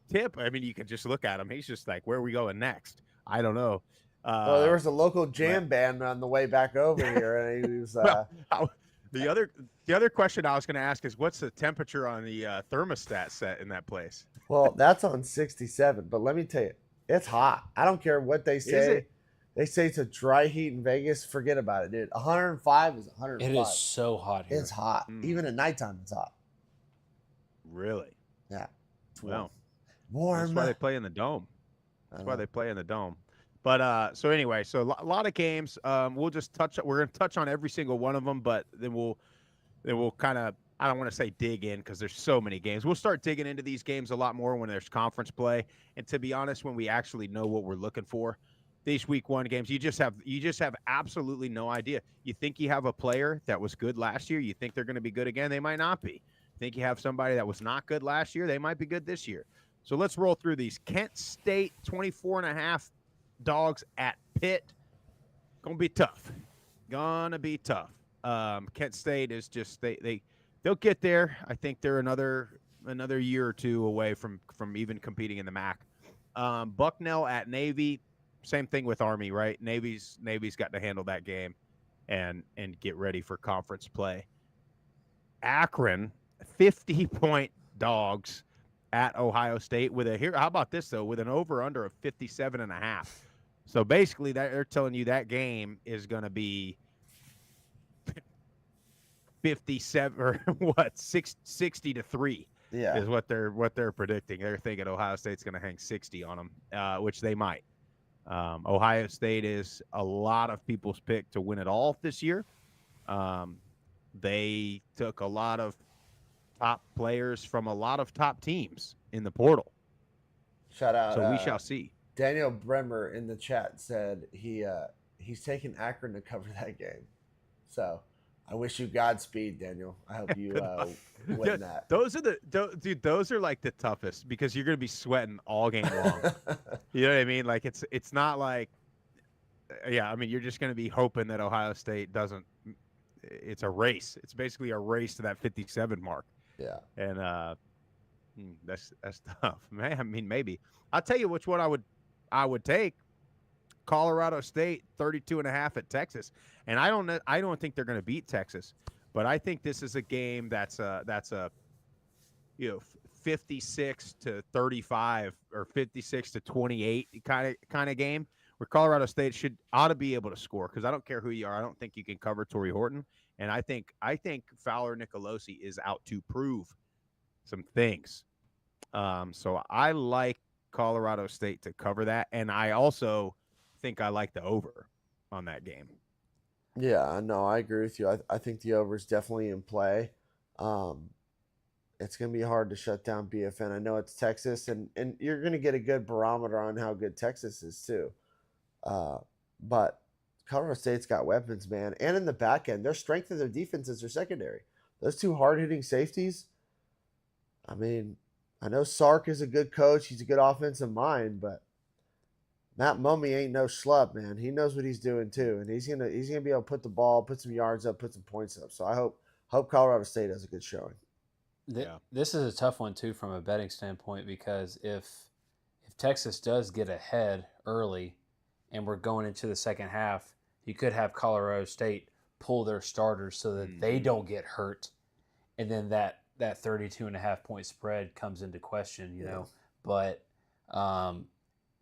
Tip, I mean, you can just look at him. He's just like, where are we going next? I don't know. There was a local jam band on the way back over here, and he was. The other question I was going to ask is, what's the temperature on the thermostat set in that place? Well, that's on 67, but let me tell you, it's hot. I don't care what they say. They say it's a dry heat in Vegas. Forget about it, dude. 105 is 105. It is so hot here. It's hot. Even at nighttime, it's hot. Really? Yeah. Well, warm. that's why they play in the dome. But so anyway, so a lot of games. We'll just we're going to touch on every single one of them, but then we'll kind of, I don't want to say dig in because there's so many games. We'll start digging into these games a lot more when there's conference play. And to be honest, when we actually know what we're looking for, these week 1 games, you just have absolutely no idea. You think you have a player that was good last year, you think they're going to be good again, they might not be. Think you have somebody that was not good last year, they might be good this year. So let's roll through these. Kent State 24.5 dogs at Pitt. Gonna be tough. Kent State is just they'll get there. I think they're another year or 2 away from even competing in the MAC. Bucknell at Navy. Same thing with Army, right? Navy's got to handle that game and get ready for conference play. Akron, 50-point dogs at Ohio State how about this though, with an over/under of 57.5. So basically they're telling you that game is going to be 57 or 60-3. Yeah, is what they're predicting. They're thinking Ohio State's going to hang 60 on them, which they might. Ohio State is a lot of people's pick to win it all this year. They took a lot of top players from a lot of top teams in the portal. Shout out. So we shall see. Daniel Bremer in the chat said he's taking Akron to cover that game. So I wish you Godspeed, Daniel. I hope you win that. Those are like the toughest because you're going to be sweating all game long. You know what I mean? Like it's not like, I mean, you're just going to be hoping that Ohio State doesn't. It's a race. It's basically a race to that 57 mark. Yeah. And that's tough, man. I mean, maybe I'll tell you which one I would take. Colorado State 32.5 at Texas, and I don't think they're going to beat Texas, but I think this is a game that's a 56-35 or 56-28 kind of game where Colorado State ought to be able to score, because I don't care who you are. I don't think you can cover Torrey Horton, and I think Fowler Nicolosi is out to prove some things. So I like Colorado State to cover that, and I also think I like the over on that game. Yeah, no, I agree with you. I think the over is definitely in play. It's going to be hard to shut down BFN. I know it's Texas, and you're going to get a good barometer on how good Texas is too. But Colorado State's got weapons, man. And in the back end, their strength of their defense is their secondary. Those two hard-hitting safeties, I mean, I know Sark is a good coach. He's a good offensive mind, but Matt Mummy ain't no schlub, man. He knows what he's doing too, and he's gonna be able to put the ball, put some yards up, put some points up. So I hope Colorado State has a good showing. This is a tough one too from a betting standpoint, because if Texas does get ahead early and we're going into the second half, you could have Colorado State pull their starters so that they don't get hurt, and then that 32.5 point spread comes into question, you know. But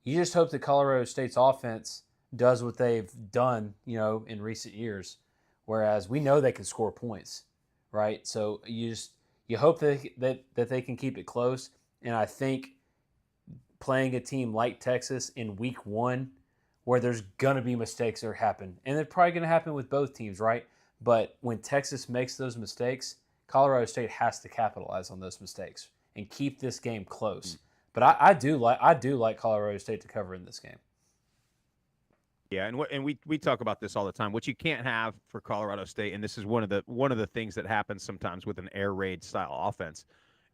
you just hope that Colorado State's offense does what they've done, you know, in recent years, whereas we know they can score points, right? So you hope that they can keep it close. And I think playing a team like Texas in week 1, where there's going to be mistakes that happen, and they're probably going to happen with both teams, right? But when Texas makes those mistakes, Colorado State has to capitalize on those mistakes and keep this game close. But I do like Colorado State to cover in this game. Yeah, and we talk about this all the time. What you can't have for Colorado State, and this is one of the things that happens sometimes with an air raid style offense,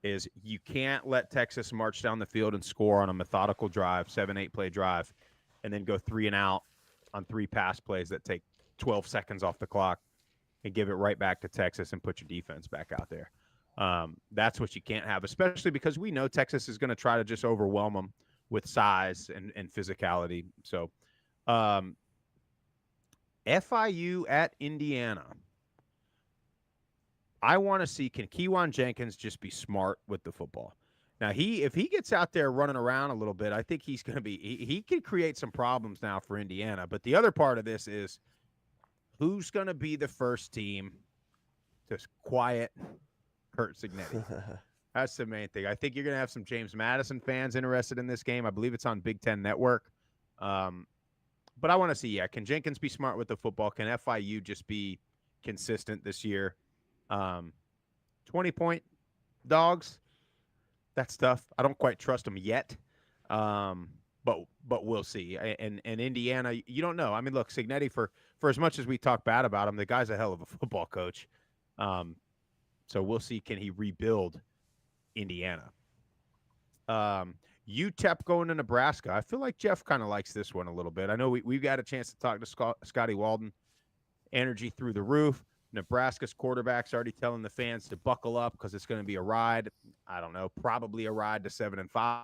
is you can't let Texas march down the field and score on a methodical drive, 7-8 play drive, and then go 3 and out on 3 pass plays that take 12 seconds off the clock and give it right back to Texas and put your defense back out there. That's what you can't have, especially because we know Texas is going to try to just overwhelm them with size and physicality. So FIU at Indiana. I want to see, can Kejuan Jenkins just be smart with the football? Now, if he gets out there running around a little bit, I think he's going to be – he could create some problems now for Indiana. But the other part of this is who's going to be the first team to quiet Curt Cignetti? That's the main thing. I think you're going to have some James Madison fans interested in this game. I believe it's on Big Ten Network. But I want to see, can Jenkins be smart with the football? Can FIU just be consistent this year? 20-point dogs, that's tough. I don't quite trust them yet, but we'll see. And Indiana, you don't know. I mean, look, Cignetti, for as much as we talk bad about him, the guy's a hell of a football coach. So we'll see, can he rebuild Indiana? UTEP going to Nebraska. I feel like Jeff kind of likes this one a little bit. I know we've got a chance to talk to Scotty Walden. Energy through the roof. Nebraska's quarterback's already telling the fans to buckle up because it's going to be a ride. I don't know, probably a ride to 7-5.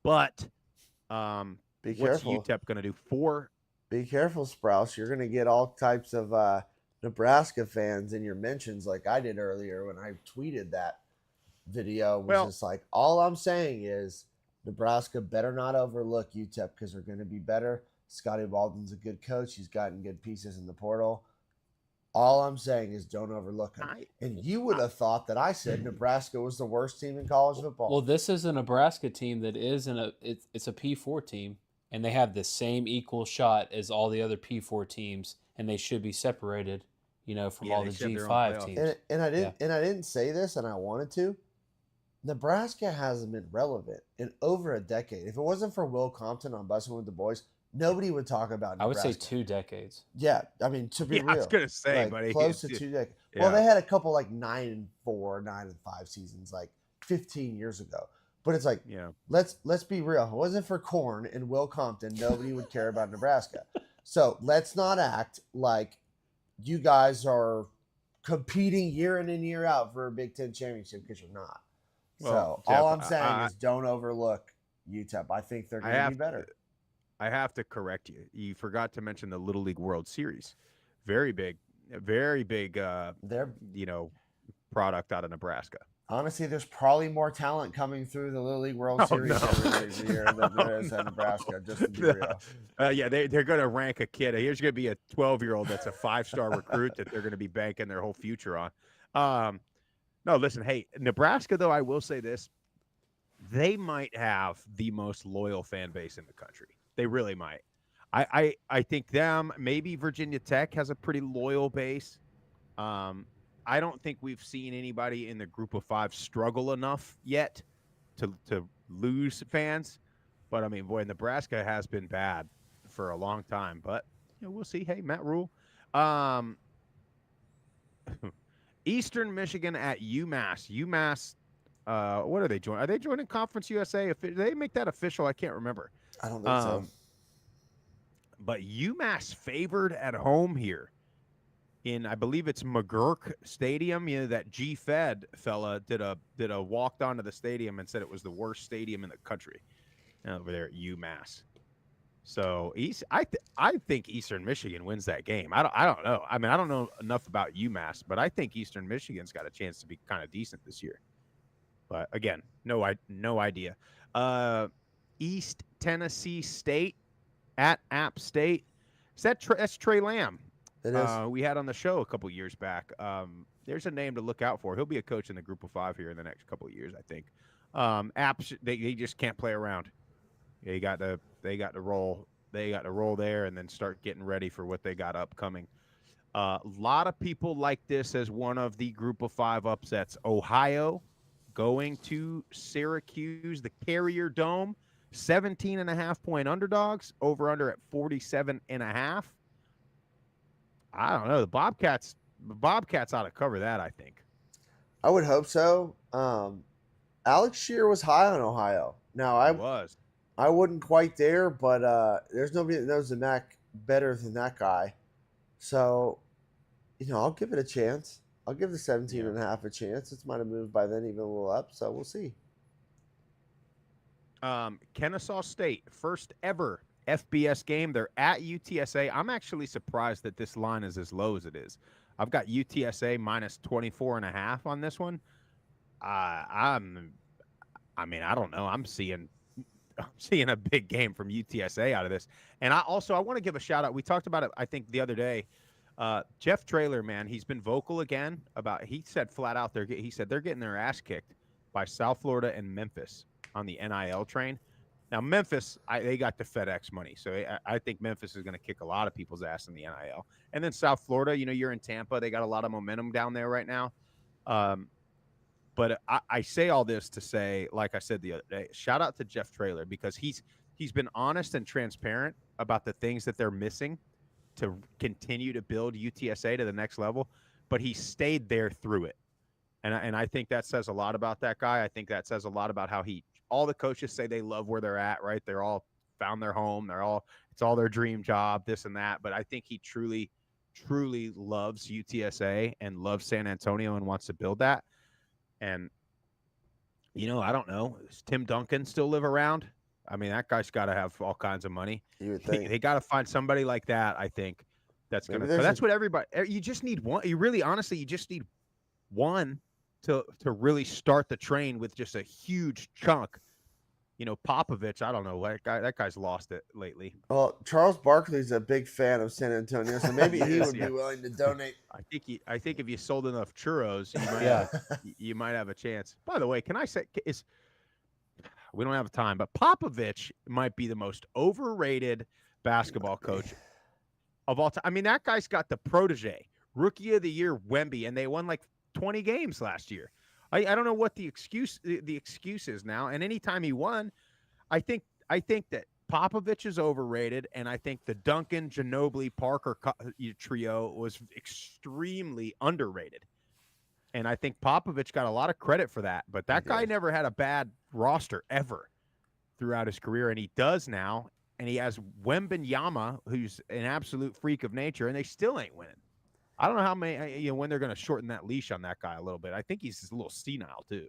But Be what's careful. UTEP going to do? Be careful, Sprouse. You're going to get all types of Nebraska fans in your mentions like I did earlier when I tweeted that video. Just like, all I'm saying is Nebraska better not overlook UTEP because they're going to be better. Scotty Walden's a good coach. He's gotten good pieces in the portal. All I'm saying is don't overlook him. And you would have thought that I said Nebraska was the worst team in college football. Well, this is a Nebraska team that is it's a P4 team, and they have the same equal shot as all the other P4 teams, and they should be separated, from all the G5 teams. And I didn't say this, and I wanted to. Nebraska hasn't been relevant in over a decade. If it wasn't for Will Compton on Bussin' with the Boys, nobody would talk about Nebraska. I would say 2 decades. Yeah, I mean, to be real. I was going to say, buddy. Close to 2 decades. Yeah. Well, they had a couple 9-4, 9-5 seasons 15 years ago. But it's let's be real. If it wasn't for Corn and Will Compton, nobody would care about Nebraska. So let's not act like you guys are competing year in and year out for a Big Ten championship, because you're not. Well, so Jeff, all I'm saying is don't overlook UTEP. I think they're going to be better. I have to correct you. You forgot to mention the Little League World Series. Very big, product out of Nebraska. Honestly, there's probably more talent coming through the Little League World Oh, Series no. every year than there is at Nebraska, just to be real. Yeah, they're going to rank a kid. Here's going to be a 12-year-old that's a 5-star recruit that they're going to be banking their whole future on. No, listen, hey, Nebraska, though, I will say this. They might have the most loyal fan base in the country. They really might. I think them, maybe Virginia Tech has a pretty loyal base. I don't think we've seen anybody in the group of 5 struggle enough yet to lose fans. But, I mean, boy, Nebraska has been bad for a long time. But, we'll see. Hey, Matt Rule. Eastern Michigan at UMass. UMass, what are they joining? Are they joining Conference USA? Did they make that official? I can't remember. I don't think so. But UMass favored at home here in, I believe it's McGurk Stadium. That G-Fed fella did a walk down to the stadium and said it was the worst stadium in the country over there at UMass. So I think Eastern Michigan wins that game. I don't know. I mean, I don't know enough about UMass, but I think Eastern Michigan's got a chance to be kind of decent this year. But again, no idea. East Tennessee State at App State. That's Trey Lamb. It is. We had on the show a couple years back. There's a name to look out for. He'll be a coach in the group of 5 here in the next couple of years, I think. Apps, they just can't play around. They got to roll. They got to roll there and then start getting ready for what they got upcoming. A lot of people like this as one of the group of 5 upsets. Ohio going to Syracuse, the Carrier Dome, 17.5-point underdogs, over under at 47.5. I don't know. The Bobcats ought to cover that, I think. I would hope so. Alex Shear was high on Ohio. Now I wouldn't quite there, but there's nobody that knows the MAC better than that guy. So, I'll give it a chance. I'll give the 17.5 a chance. It might have moved by then even a little up, so we'll see. Kennesaw State, first ever FBS game. They're at UTSA. I'm actually surprised that this line is as low as it is. I've got UTSA minus 24.5 on this one. I don't know. I'm seeing a big game from UTSA out of this. And I want to give a shout out. We talked about it, I think, the other day. Jeff Traylor, man, he's been vocal again about, he said flat out they're getting their ass kicked by South Florida and Memphis on the NIL train. Now, Memphis, they got the FedEx money. So I think Memphis is going to kick a lot of people's ass in the NIL. And then South Florida, you're in Tampa. They got a lot of momentum down there right now. But I say all this to say, like I said the other day, shout out to Jeff Traylor, because he's been honest and transparent about the things that they're missing to continue to build UTSA to the next level. But he stayed there through it. And I think that says a lot about that guy. I think that says a lot about how all the coaches say they love where they're at, right? They're all found their home. It's all their dream job, this and that. But I think he truly, truly loves UTSA and loves San Antonio and wants to build that. And, I don't know. Does Tim Duncan still live around? I mean, that guy's got to have all kinds of money. You would think. They got to find somebody like that, I think, that's going to. But that's what everybody. You just need one. You really, honestly, you just need one to really start the train with just a huge chunk. Popovich, I don't know. That guy's lost it lately. Well, Charles Barkley's a big fan of San Antonio, so maybe he would be willing to donate. I think if you sold enough churros, you might have a chance. By the way, can I say we don't have time, but Popovich might be the most overrated basketball coach of all time. I mean, that guy's got the protege, Rookie of the Year Wemby, and they won like 20 games last year. I don't know what the excuse is now. And anytime he won, I think that Popovich is overrated, and I think the Duncan, Ginobili, Parker trio was extremely underrated. And I think Popovich got a lot of credit for that. But that guy never had a bad roster ever throughout his career, and he does now. And he has Wembanyama, who's an absolute freak of nature, and they still ain't winning. I don't know how many, when they're going to shorten that leash on that guy a little bit. I think he's just a little senile too.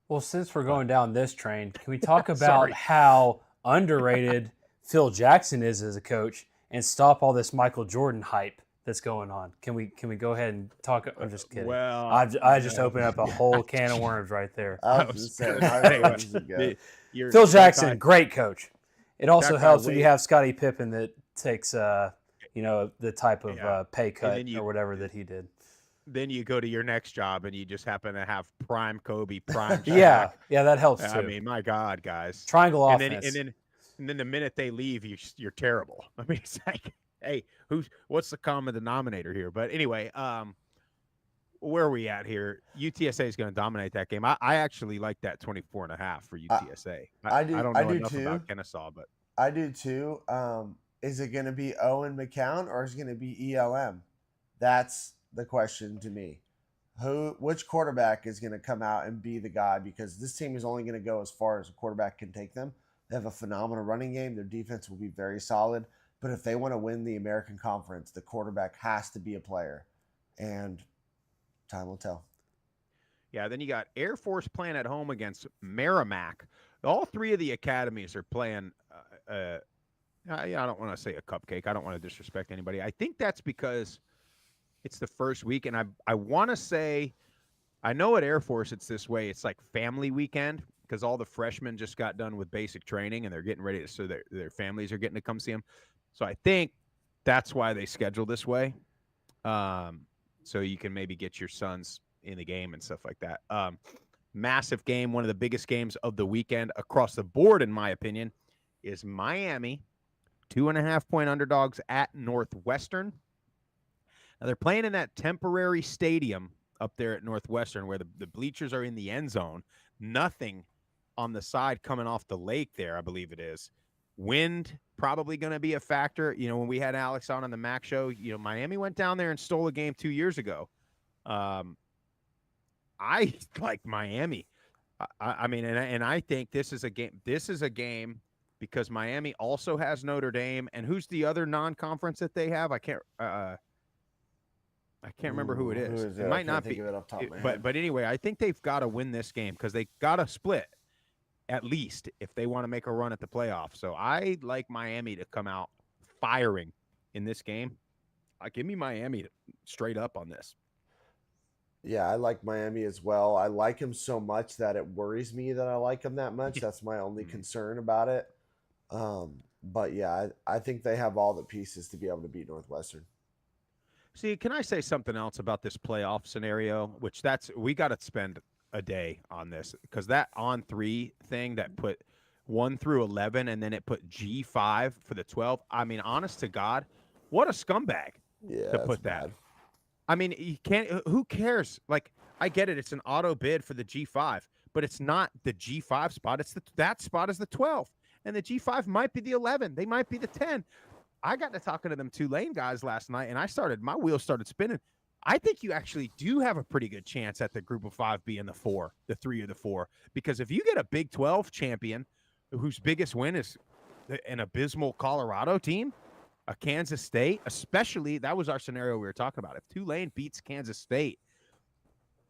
Well, since we're going down this train, can we talk about how underrated Phil Jackson is as a coach and stop all this Michael Jordan hype that's going on. Can we go ahead and talk? I'm just kidding. Well, I just opened up a whole can of worms right there. I was just saying, where does it go? Phil Jackson, great coach. It also that guy helps when you Wade- have Scottie Pippen that takes the type of Yeah. pay cut then you- or whatever that he did. Then you go to your next job and you just happen to have prime Kobe, prime Shaq. Yeah, that helps too. I mean, my God, guys. Triangle and offense. then the minute they leave, you're terrible. I mean, it's like, hey, what's the common denominator here? But anyway, where are we at here? UTSA is going to dominate that game. I actually like that 24.5 for UTSA. I do- I don't know I do enough too. about Kennesaw, but I do too. Is it going to be Owen McCown or is it going to be ELM? That's the question to me. Which quarterback is going to come out and be the guy? Because this team is only going to go as far as a quarterback can take them. They have a phenomenal running game. Their defense will be very solid. But if they want to win the American Conference, the quarterback has to be a player. And time will tell. yeah, then you got Air Force playing at home against Merrimack. All three of the academies are playing. I don't want to say a cupcake. I don't want to disrespect anybody. I think that's because it's the first week, and I want to say, I know at Air Force it's this way. It's like family weekend because all the freshmen just got done with basic training and they're getting ready so their families are getting to come see them. So I think that's why they schedule this way. So you can maybe get your sons in the game and stuff like that. Massive game, one of the biggest games of the weekend across the board, in my opinion, is Miami, 2.5-point underdogs at Northwestern. Now they're playing in that temporary stadium up there at Northwestern where the bleachers are in the end zone. Nothing on the side coming off the lake there, I believe it is. Wind probably going to be a factor. You know, when we had Alex on the Mac show, you know, Miami went down there and stole a game 2 years ago. I like Miami. I mean, and I think this is a game. This is a game because Miami also has Notre Dame, and who's the other non-conference that they have? I can't remember who it is. Who is it it? might I not can't be. think of it off the top of my head. But anyway, I think they've got to win this game because they got to split at least if they want to make a run at the playoffs. So I like Miami to come out firing in this game. Give me Miami straight up on this. Yeah, I like Miami as well. I like him so much that it worries me that I like him that much. That's my only concern about it. But yeah, I think they have all the pieces to be able to beat Northwestern. See, can I say something else about this playoff scenario? Which we got to spend a day on this because that on-3 thing that put 1 through 11 and then it put G5 for the 12. I mean, honest to God, what a scumbag to put that. Bad. I mean, you can't. Who cares? Like, I get it. It's an auto bid for the G5, but it's not the G5 spot. It's that spot is the 12, and the G5 might be the 11. They might be the 10. I got to talking to them Tulane guys last night, and my wheels started spinning. I think you actually do have a pretty good chance at the group of 5 being the 4, the 3 or the 4, because if you get a Big 12 champion whose biggest win is an abysmal Colorado team, a Kansas State, especially, that was our scenario we were talking about. If Tulane beats Kansas State,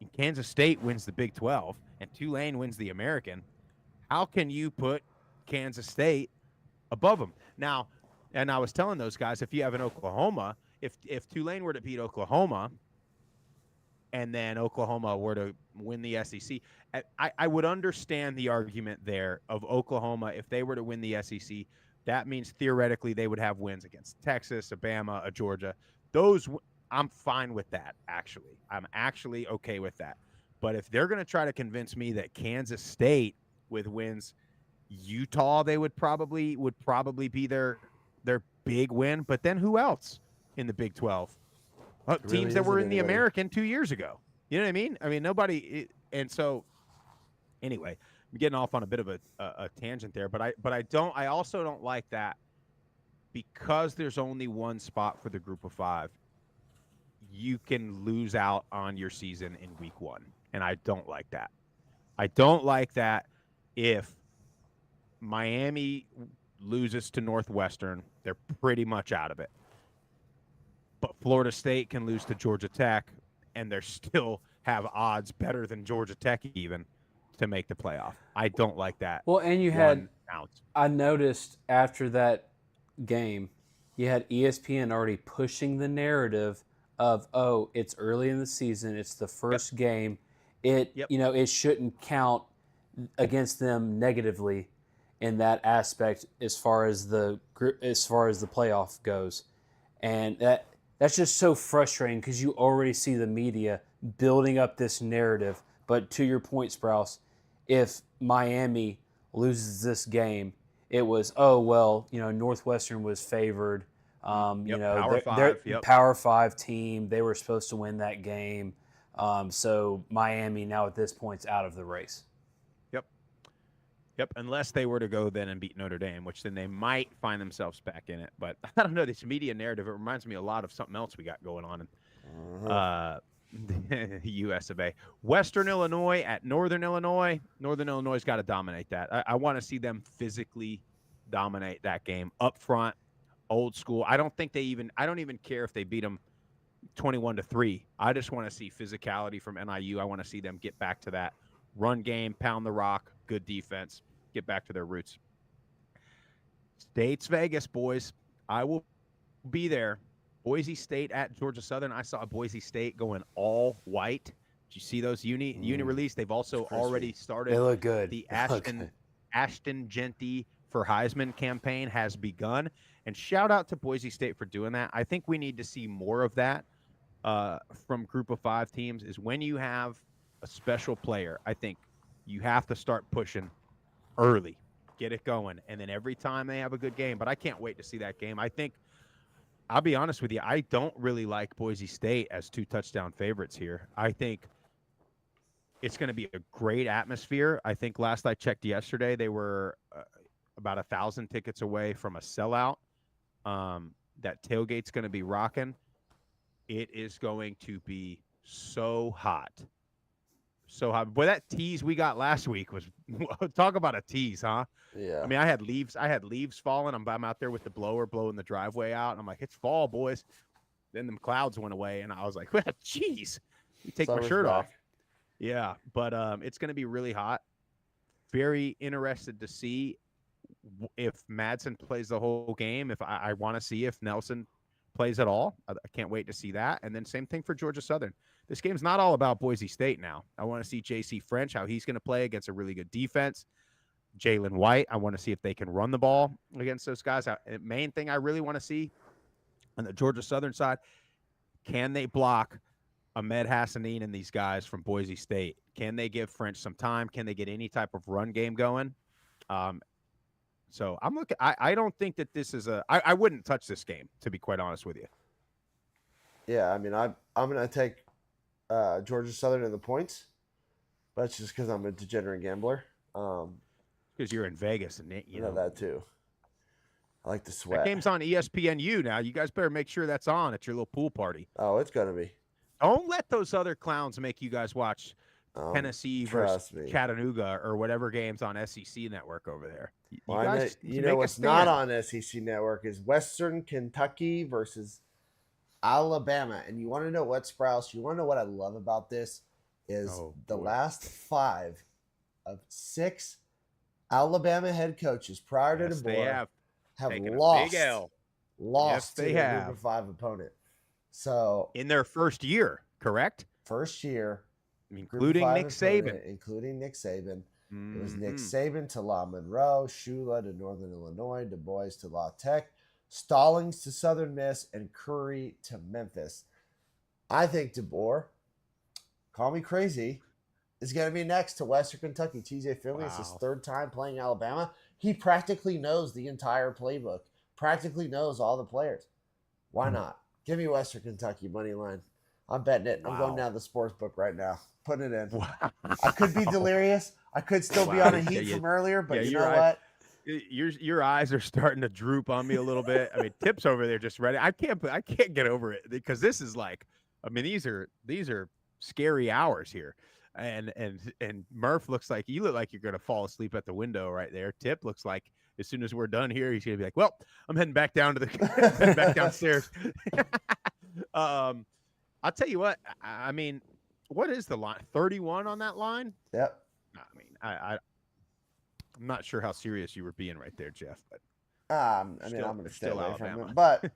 and Kansas State wins the Big 12, and Tulane wins the American, how can you put Kansas State above them? Now, and I was telling those guys, if you have an Oklahoma, if Tulane were to beat Oklahoma, and then Oklahoma were to win the SEC, I would understand the argument there of Oklahoma. If they were to win the SEC, that means theoretically they would have wins against Texas, Alabama, Georgia. I'm fine with that, actually. I'm actually okay with that. But if they're going to try to convince me that Kansas State with wins, Utah, they would probably be their big win. But then who else in the Big 12? Teams that were in the American 2 years ago. You know what I mean? I mean, nobody. And so, anyway, I'm getting off on a bit of a tangent there, but I also don't like that because there's only one spot for the group of 5. You can lose out on your season in week 1, and I don't like that. I don't like that if Miami loses to Northwestern, they're pretty much out of it. But Florida State can lose to Georgia Tech, and they still have odds better than Georgia Tech even to make the playoff. I don't like that. Well, and you had, I noticed after that game, you had ESPN already pushing the narrative of, oh, it's early in the season, it's the first game, it it shouldn't count against them negatively in that aspect as far as the playoff goes, and that's just so frustrating because you already see the media building up this narrative. But to your point, Sprouse, if Miami loses this game, it was, oh well, Northwestern was favored. They're Power 5 team. They were supposed to win that game. So Miami now at this point's out of the race. Yep, unless they were to go then and beat Notre Dame, which then they might find themselves back in it. But I don't know, this media narrative, it reminds me a lot of something else we got going on in US of A. Western Illinois at Northern Illinois. Northern Illinois's got to dominate that. I want to see them physically dominate that game up front, old school. I don't even care if they beat them 21-3. I just want to see physicality from NIU. I want to see them get back to that run game, pound the rock, good defense, get back to their roots. State's Vegas, boys. I will be there. Boise State at Georgia Southern. I saw Boise State going all white. Did you see those uni release? They've also already started. They look good. The Ashton Genty for Heisman campaign has begun. And shout out to Boise State for doing that. I think we need to see more of that from Group of 5 teams, is when you have a special player, I think you have to start pushing early, get it going, and then every time they have a good game. But I can't wait to see that game. I think, I'll be honest with you, I don't really like Boise State as 2 touchdown favorites here. I think it's going to be a great atmosphere. I think last I checked yesterday, they were about 1,000 tickets away from a sellout. That tailgate's going to be rocking. It is going to be so hot. So hot. Boy, that tease we got last week was talk about a tease, huh? Yeah. I mean, I had leaves falling. I'm out there with the blower blowing the driveway out. And I'm like, it's fall, boys. Then the clouds went away, and I was like, well, geez, you take my shirt off. Yeah, but it's going to be really hot. Very interested to see if Madsen plays the whole game. If I want to see if Nelson plays at all. I can't wait to see that. And then same thing for Georgia Southern. This game's not all about Boise State now. I want to see J.C. French, how he's going to play against a really good defense. Jalen White, I want to see if they can run the ball against those guys. The main thing I really want to see on the Georgia Southern side, can they block Ahmed Hassanin and these guys from Boise State? Can they give French some time? Can they get any type of run game going? So I'm looking. I don't think that this is I wouldn't touch this game, to be quite honest with you. Yeah, I mean, I'm going to take Georgia Southern in the points. That's just because I'm a degenerate gambler. Because you're in Vegas, and you know that too. I like to sweat. That game's on ESPNU now. You guys better make sure that's on at your little pool party. Oh, it's going to be. Don't let those other clowns make you guys watch Tennessee versus Chattanooga or whatever games on SEC Network over there. You know what's not on SEC Network is Western Kentucky versus Alabama. And you want to know what, Sprouse? You want to know what I love about this is last 5 of 6 Alabama head coaches prior to DeBoer have lost to a Group of 5 opponent. So in their first year, correct? First year, including Nick Saban. It was Nick Saban to La Monroe, Shula to Northern Illinois, Du Bois to La Tech, Stallings to Southern Miss, and Curry to Memphis. I think DeBoer, call me crazy, is going to be next to Western Kentucky. TJ Finley is his 3rd time playing Alabama. He practically knows the entire playbook, practically knows all the players. Why not? Give me Western Kentucky money line. I'm betting it. I'm going down to the sports book right now. Putting it in. Wow. I could be delirious. I could still be on a heat from earlier, but you know what? Your eyes are starting to droop on me a little bit. I mean, Tip's over there just ready. I can't get over it because this is like, I mean, these are scary hours here. And Murph looks like you look like you're gonna fall asleep at the window right there. Tip looks like as soon as we're done here, he's gonna be like, well, I'm heading back down to the back downstairs. I'll tell you what, I mean, what is the line? 31 on that line? Yep. I mean, I'm not sure how serious you were being right there, Jeff, but I mean, Still- I'm going to stay still away from Alabama. it, but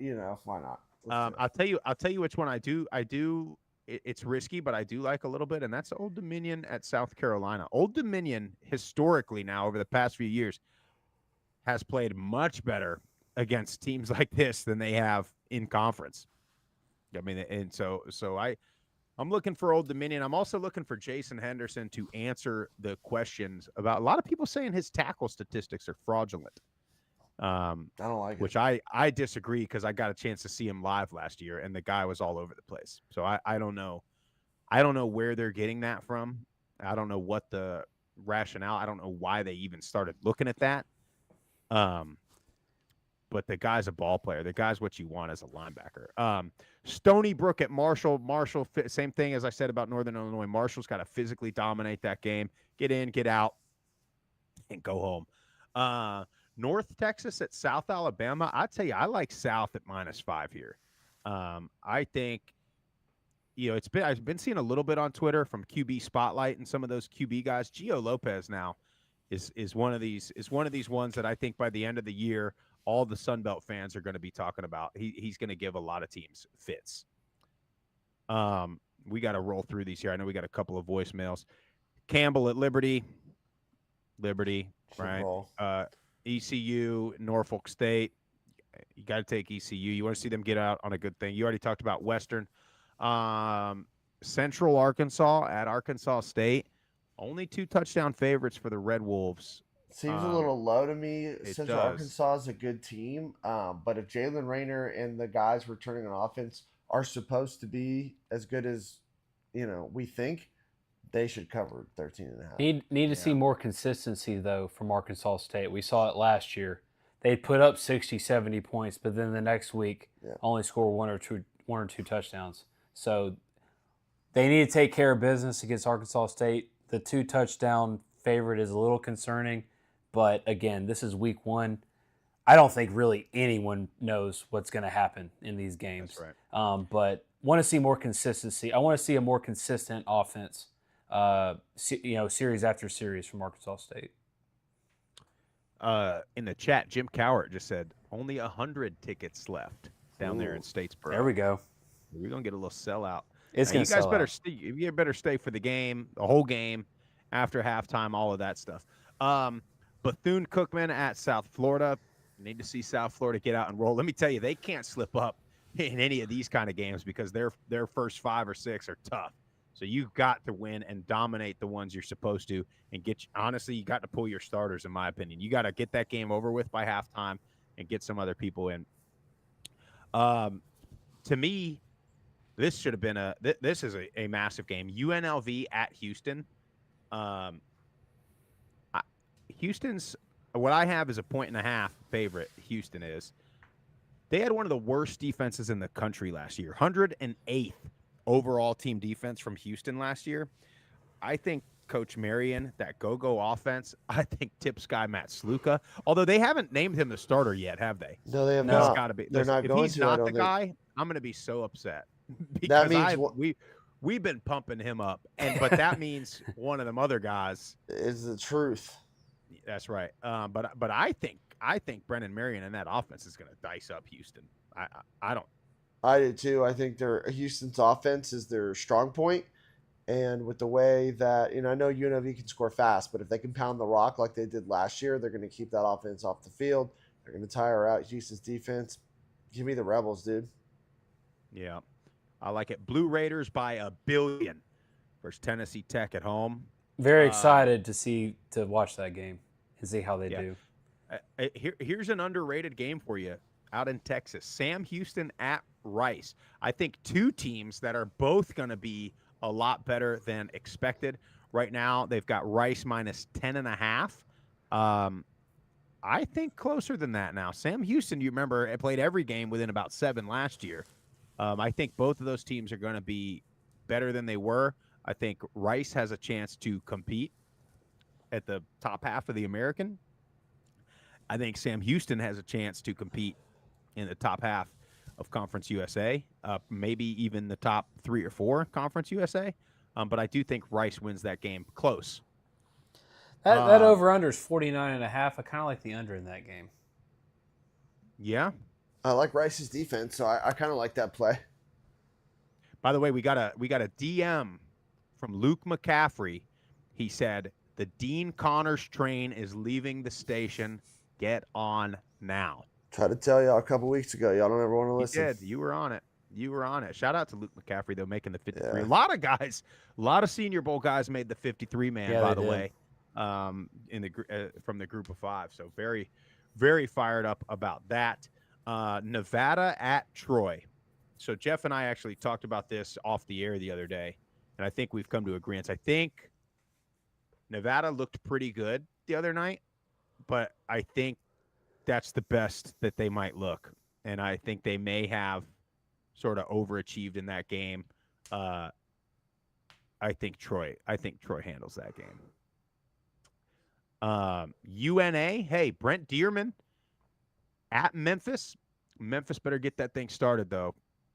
why not? Let's do it. I'll tell you which one I do. It's risky, but I do like a little bit, and that's Old Dominion at South Carolina. Old Dominion historically now over the past few years has played much better against teams like this than they have in conference. I mean, and so I'm looking for Old Dominion. I'm also looking for Jason Henderson to answer the questions about a lot of people saying his tackle statistics are fraudulent. I don't like Which it. I disagree because I got a chance to see him live last year and the guy was all over the place. So I don't know. I don't know where they're getting that from. I don't know what the rationale. I don't know why they even started looking at that. But the guy's a ball player. The guy's what you want as a linebacker. Stony Brook at Marshall. Marshall, same thing as I said about Northern Illinois. Marshall's got to physically dominate that game. Get in, get out, and go home. North Texas at South Alabama. I tell you, I like South at -5 here. I think, I've been seeing a little bit on Twitter from QB Spotlight and some of those QB guys. Gio Lopez now is one of these ones that I think by the end of the year, all the Sun Belt fans are going to be talking about. He's going to give a lot of teams fits. We got to roll through these here. I know we got a couple of voicemails. Campbell at Liberty, Should right? roll. ECU, Norfolk State. You got to take ECU. You want to see them get out on a good thing. You already talked about Western. Central Arkansas at Arkansas State. Only 2 touchdown favorites for the Red Wolves. Seems a little low to me. Central does. Arkansas is a good team, but if Jalen Rayner and the guys returning on offense are supposed to be as good as we think, they should cover 13.5. Need to see more consistency, though, from Arkansas State. We saw it last year. They put up 60, 70 points, but then the next week only score one or two touchdowns. So they need to take care of business against Arkansas State. The 2 touchdown favorite is a little concerning, but again, this is week 1. I don't think really anyone knows what's going to happen in these games. That's right. But want to see more consistency. I want to see a more consistent offense. Series after series from Arkansas State. In the chat, Jim Cowart just said only 100 tickets left down there in Statesboro. There we go. We're gonna get a little sellout. It's going to sell out. You better stay for the game, the whole game, after halftime, all of that stuff. Bethune-Cookman at South Florida. Need to see South Florida get out and roll. Let me tell you, they can't slip up in any of these kind of games because their first 5 or 6 are tough. So you've got to win and dominate the ones you're supposed to, and honestly, you got to pull your starters, in my opinion. You got to get that game over with by halftime and get some other people in. To me, this should have been this is a massive game. UNLV at Houston. Houston's, what I have is a 1.5 favorite. Houston is. They had one of the worst defenses in the country last year. 108th overall team defense from Houston last year. I think Coach Marion, that go-go offense, I think tips guy Matt Sluka, although they haven't named him the starter yet, have they? No, they have He's not. gotta be. They're not if going he's to. I not don't the think. guy, I'm going to be so upset because means we've been pumping him up, but that means one of them other guys is the truth. That's right. But I think Brennan Marion and that offense is going to dice up Houston. I don't. I did too. I think Houston's offense is their strong point, and with the way that I know UNLV can score fast, but if they can pound the rock like they did last year, they're going to keep that offense off the field. They're going to tire out Houston's defense. Give me the Rebels, dude. Yeah, I like it. Blue Raiders by 1 billion versus Tennessee Tech at home. Very excited to watch that game and see how they do. Here's an underrated game for you out in Texas. Sam Houston at Rice. I think 2 teams that are both going to be a lot better than expected. Right now, they've got Rice -10.5. I think closer than that now. Sam Houston, you remember, played every game within about 7 last year. I think both of those teams are going to be better than they were. I think Rice has a chance to compete at the top half of the American. I think Sam Houston has a chance to compete in the top half of Conference USA, maybe even the top 3 or 4 Conference USA. But I do think Rice wins that game close. That over-under is 49.5. I kind of like the under in that game. Yeah. I like Rice's defense, so I kind of like that play. By the way, we got a DM from Luke McCaffrey. He said the Dean Connors train is leaving the station. Get on now. Tried to tell y'all a couple weeks ago. Y'all don't ever want to You listen. did. You were on it. You were on it. Shout out to Luke McCaffrey though, making the 53. Yeah. A lot of guys, a lot of Senior Bowl guys made the 53 man. Yeah, by they the did. way, in the from the group of 5. So very, very fired up about that. Nevada at Troy. So Jeff and I actually talked about this off the air the other day, and I think we've come to agreement. I think Nevada looked pretty good the other night, but I think that's the best that they might look, and I think they may have sort of overachieved in that game. I think Troy handles that game. UNA, hey, Brent Dearman at Memphis. Memphis better get that thing started though.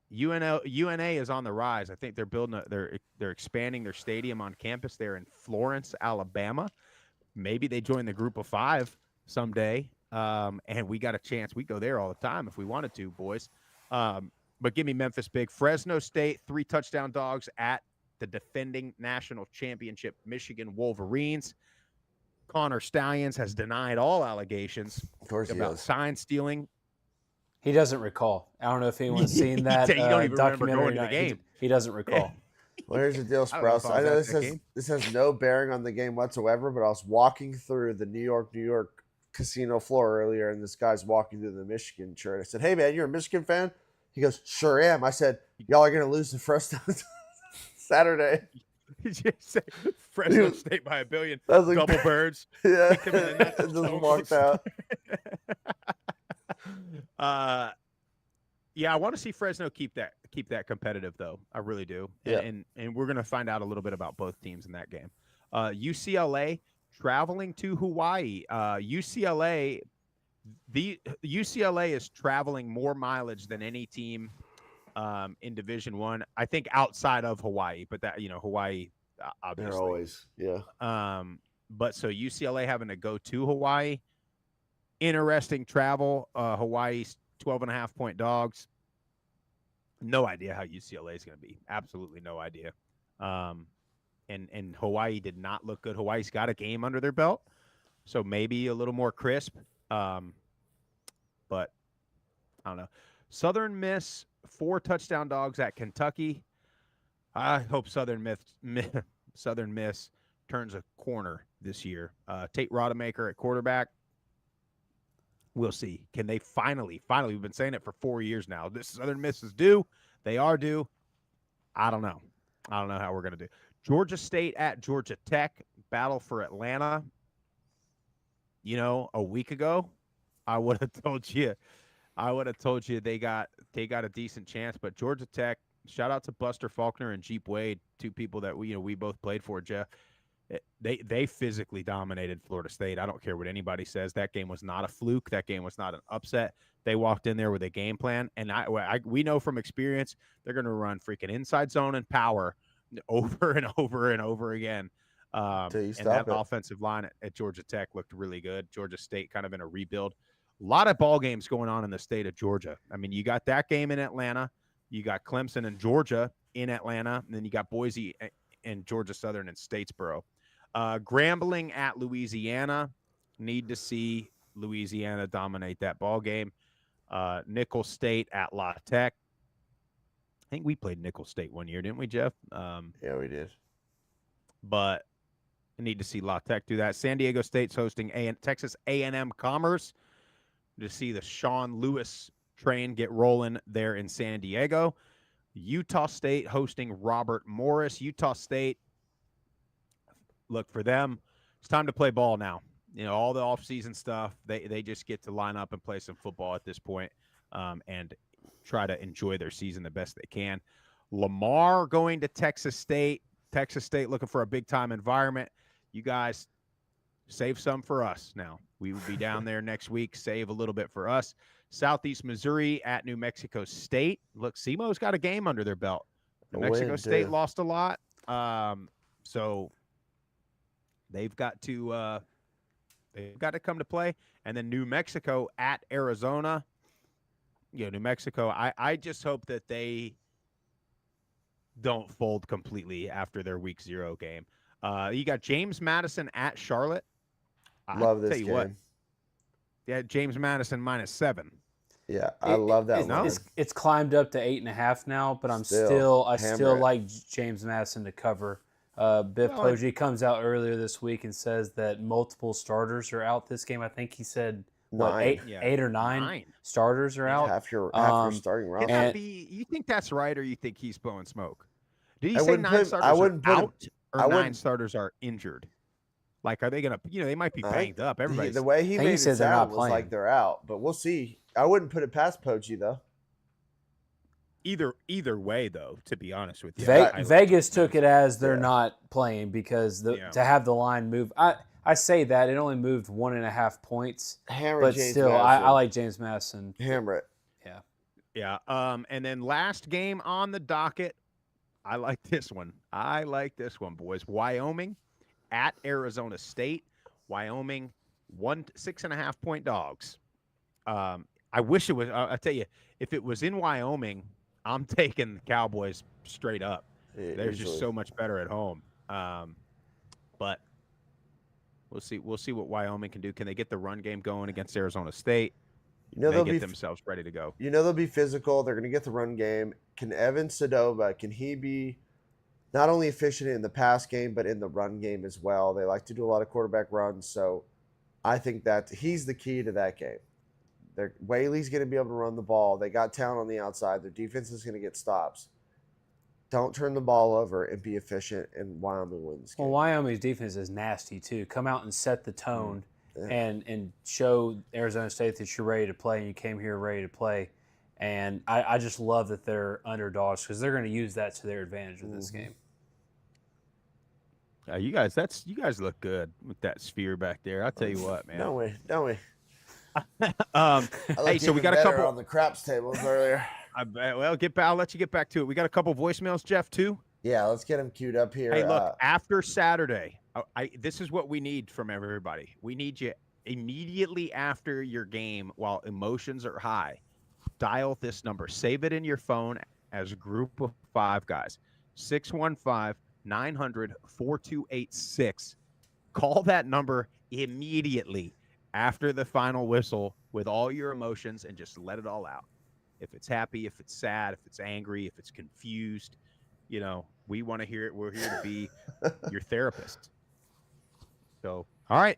UNA is on the rise. I think they're building they're expanding their stadium on campus there in Florence, Alabama. Maybe they join the group of 5 someday. And we got a chance. We go there all the time if we wanted to, boys. But give me Memphis big. Fresno State, 3 touchdown dogs at the defending national championship Michigan Wolverines. Connor Stallions has denied all allegations Of course he about does. sign stealing. He doesn't recall. I don't know if anyone's seen that You don't even remember documentary. going to or the not. game. He doesn't recall. Well, here's the deal, I don't know if Sprouse. I I was know at that game. this has no bearing on the game whatsoever, but I was walking through the New York casino floor earlier, and this guy's walking through the Michigan shirt. I said, "Hey, man, you're a Michigan fan?" He goes, "Sure am." I said, "Y'all are going to lose to Fresno Saturday." Just say Fresno State by a billion. I was like, Double birds. Yeah, Kick 'em in the nuts, just Stone walked Cold. out. Yeah, I want to see Fresno keep that competitive though. I really do. Yeah. And we're gonna find out a little bit about both teams in that game. UCLA traveling to Hawaii. UCLA is traveling more mileage than any team in Division I. I think outside of Hawaii, but that Hawaii obviously. They're always, yeah. But so UCLA having to go to Hawaii. Interesting travel. Hawaii's 12.5-point dogs. No idea how UCLA is going to be. Absolutely no idea. And Hawaii did not look good. Hawaii's got a game under their belt, so maybe a little more crisp. But I don't know. Southern Miss, 4 touchdown dogs at Kentucky. I hope Southern Miss turns a corner this year. Tate Rodemaker at quarterback. We'll see. Can they finally, we've been saying it for 4 years now. This Southern Miss is due. They are due. I don't know. I don't know how we're going to do. Georgia State at Georgia Tech. Battle for Atlanta. A week ago, I would have told you they got a decent chance. But Georgia Tech, shout out to Buster Faulkner and Jeep Wade, 2 people that we both played for, Jeff. They physically dominated Florida State. I don't care what anybody says. That game was not a fluke. That game was not an upset. They walked in there with a game plan, and we know from experience they're going to run freaking inside zone and power over and over and over again. And that offensive line at Georgia Tech looked really good. Georgia State kind of in a rebuild. A lot of ball games going on in the state of Georgia. I mean, you got that game in Atlanta. You got Clemson and Georgia in Atlanta, and then you got Boise and Georgia Southern and Statesboro. Grambling at Louisiana. Need to see Louisiana dominate that ball game. Nicholls State at La Tech. I think we played Nicholls State one year, didn't we, Jeff? Yeah, we did. But I need to see La Tech do that. San Diego State's hosting Texas A&M Commerce. To see the Sean Lewis train get rolling there in San Diego. Utah State hosting Robert Morris. Utah State, look, for them, it's time to play ball now. All the offseason stuff, they just get to line up and play some football at this point, and try to enjoy their season the best they can. Lamar going to Texas State. Texas State looking for a big-time environment. You guys save some for us now. We will be down there next week. Save a little bit for us. Southeast Missouri at New Mexico State. Look, SEMO's got a game under their belt. New Mexico State lost a lot. So they've got to come to play. And then New Mexico at Arizona. New Mexico. I just hope that they don't fold completely after their week 0 game. You got James Madison at Charlotte. Love this tell you game. what. Yeah, James Madison -7. Yeah, I love that line. It's climbed up to 8.5 now, but I Still, still hammer it. like James Madison to cover. Biff Poggi comes out earlier this week and says that multiple starters are out this game. I think he said Nine. eight or nine starters are out. Half your starting roster. Can that be? You think that's right, or you think he's blowing smoke? Did he I say wouldn't 9 put- starters I wouldn't are put out, or I 9 wouldn't- starters are injured? Like, are they gonna? They might be banged up. Everybody's The way he I think made he it said they're not sound was like playing. they're out, but we'll see. I wouldn't put it past Poggi though. either way, though. To be honest with you, Vegas took it as they're Yeah. not playing because Yeah. to have the line move. I say that it only moved 1.5 points, Hammer but James still, Madison. I like James Madison. Hammer it. Yeah. And then last game on the docket, I like this one. Boys. Wyoming at Arizona State. Wyoming 6.5 point dogs. I wish it was. I tell you, if it was in Wyoming, I'm taking the Cowboys straight up. They're just so much better at home. But we'll see. We'll see what Wyoming can do. Can they get the run game going against Arizona State? They they'll get be themselves ready to go. they'll be physical. They're going to get the run game. Can Evan Sadova, can he be not only efficient in the pass game, but in the run game as well? They like to do a lot of quarterback runs. So I think that he's the key to that game. Whaley's going to be able to run the ball. They got talent on the outside. Their defense is going to get stops. Don't turn the ball over and be efficient, and Wyoming wins. Well, Wyoming's defense is nasty too. Come out and set the tone. Yeah. And show Arizona State that you're ready to play and you came here ready to play. And I just love that they're underdogs because they're going to use that to their advantage in this game. You guys look good with that sphere back there. I'll tell you what, man. No way. Hey, so we got a couple on the craps tables earlier. I'll let you get back to it. We got a couple voicemails, Jeff, too. Yeah, let's get them queued up here. Hey, look, after Saturday, this is what we need from everybody. We need you immediately after your game while emotions are high. Dial this number. Save it in your phone as a group of 5 guys. 615-900-4286. Call that number immediately after the final whistle with all your emotions and just let it all out. If it's happy, if it's sad, if it's angry, if it's confused, we want to hear it. We're here to be your therapist. So, all right.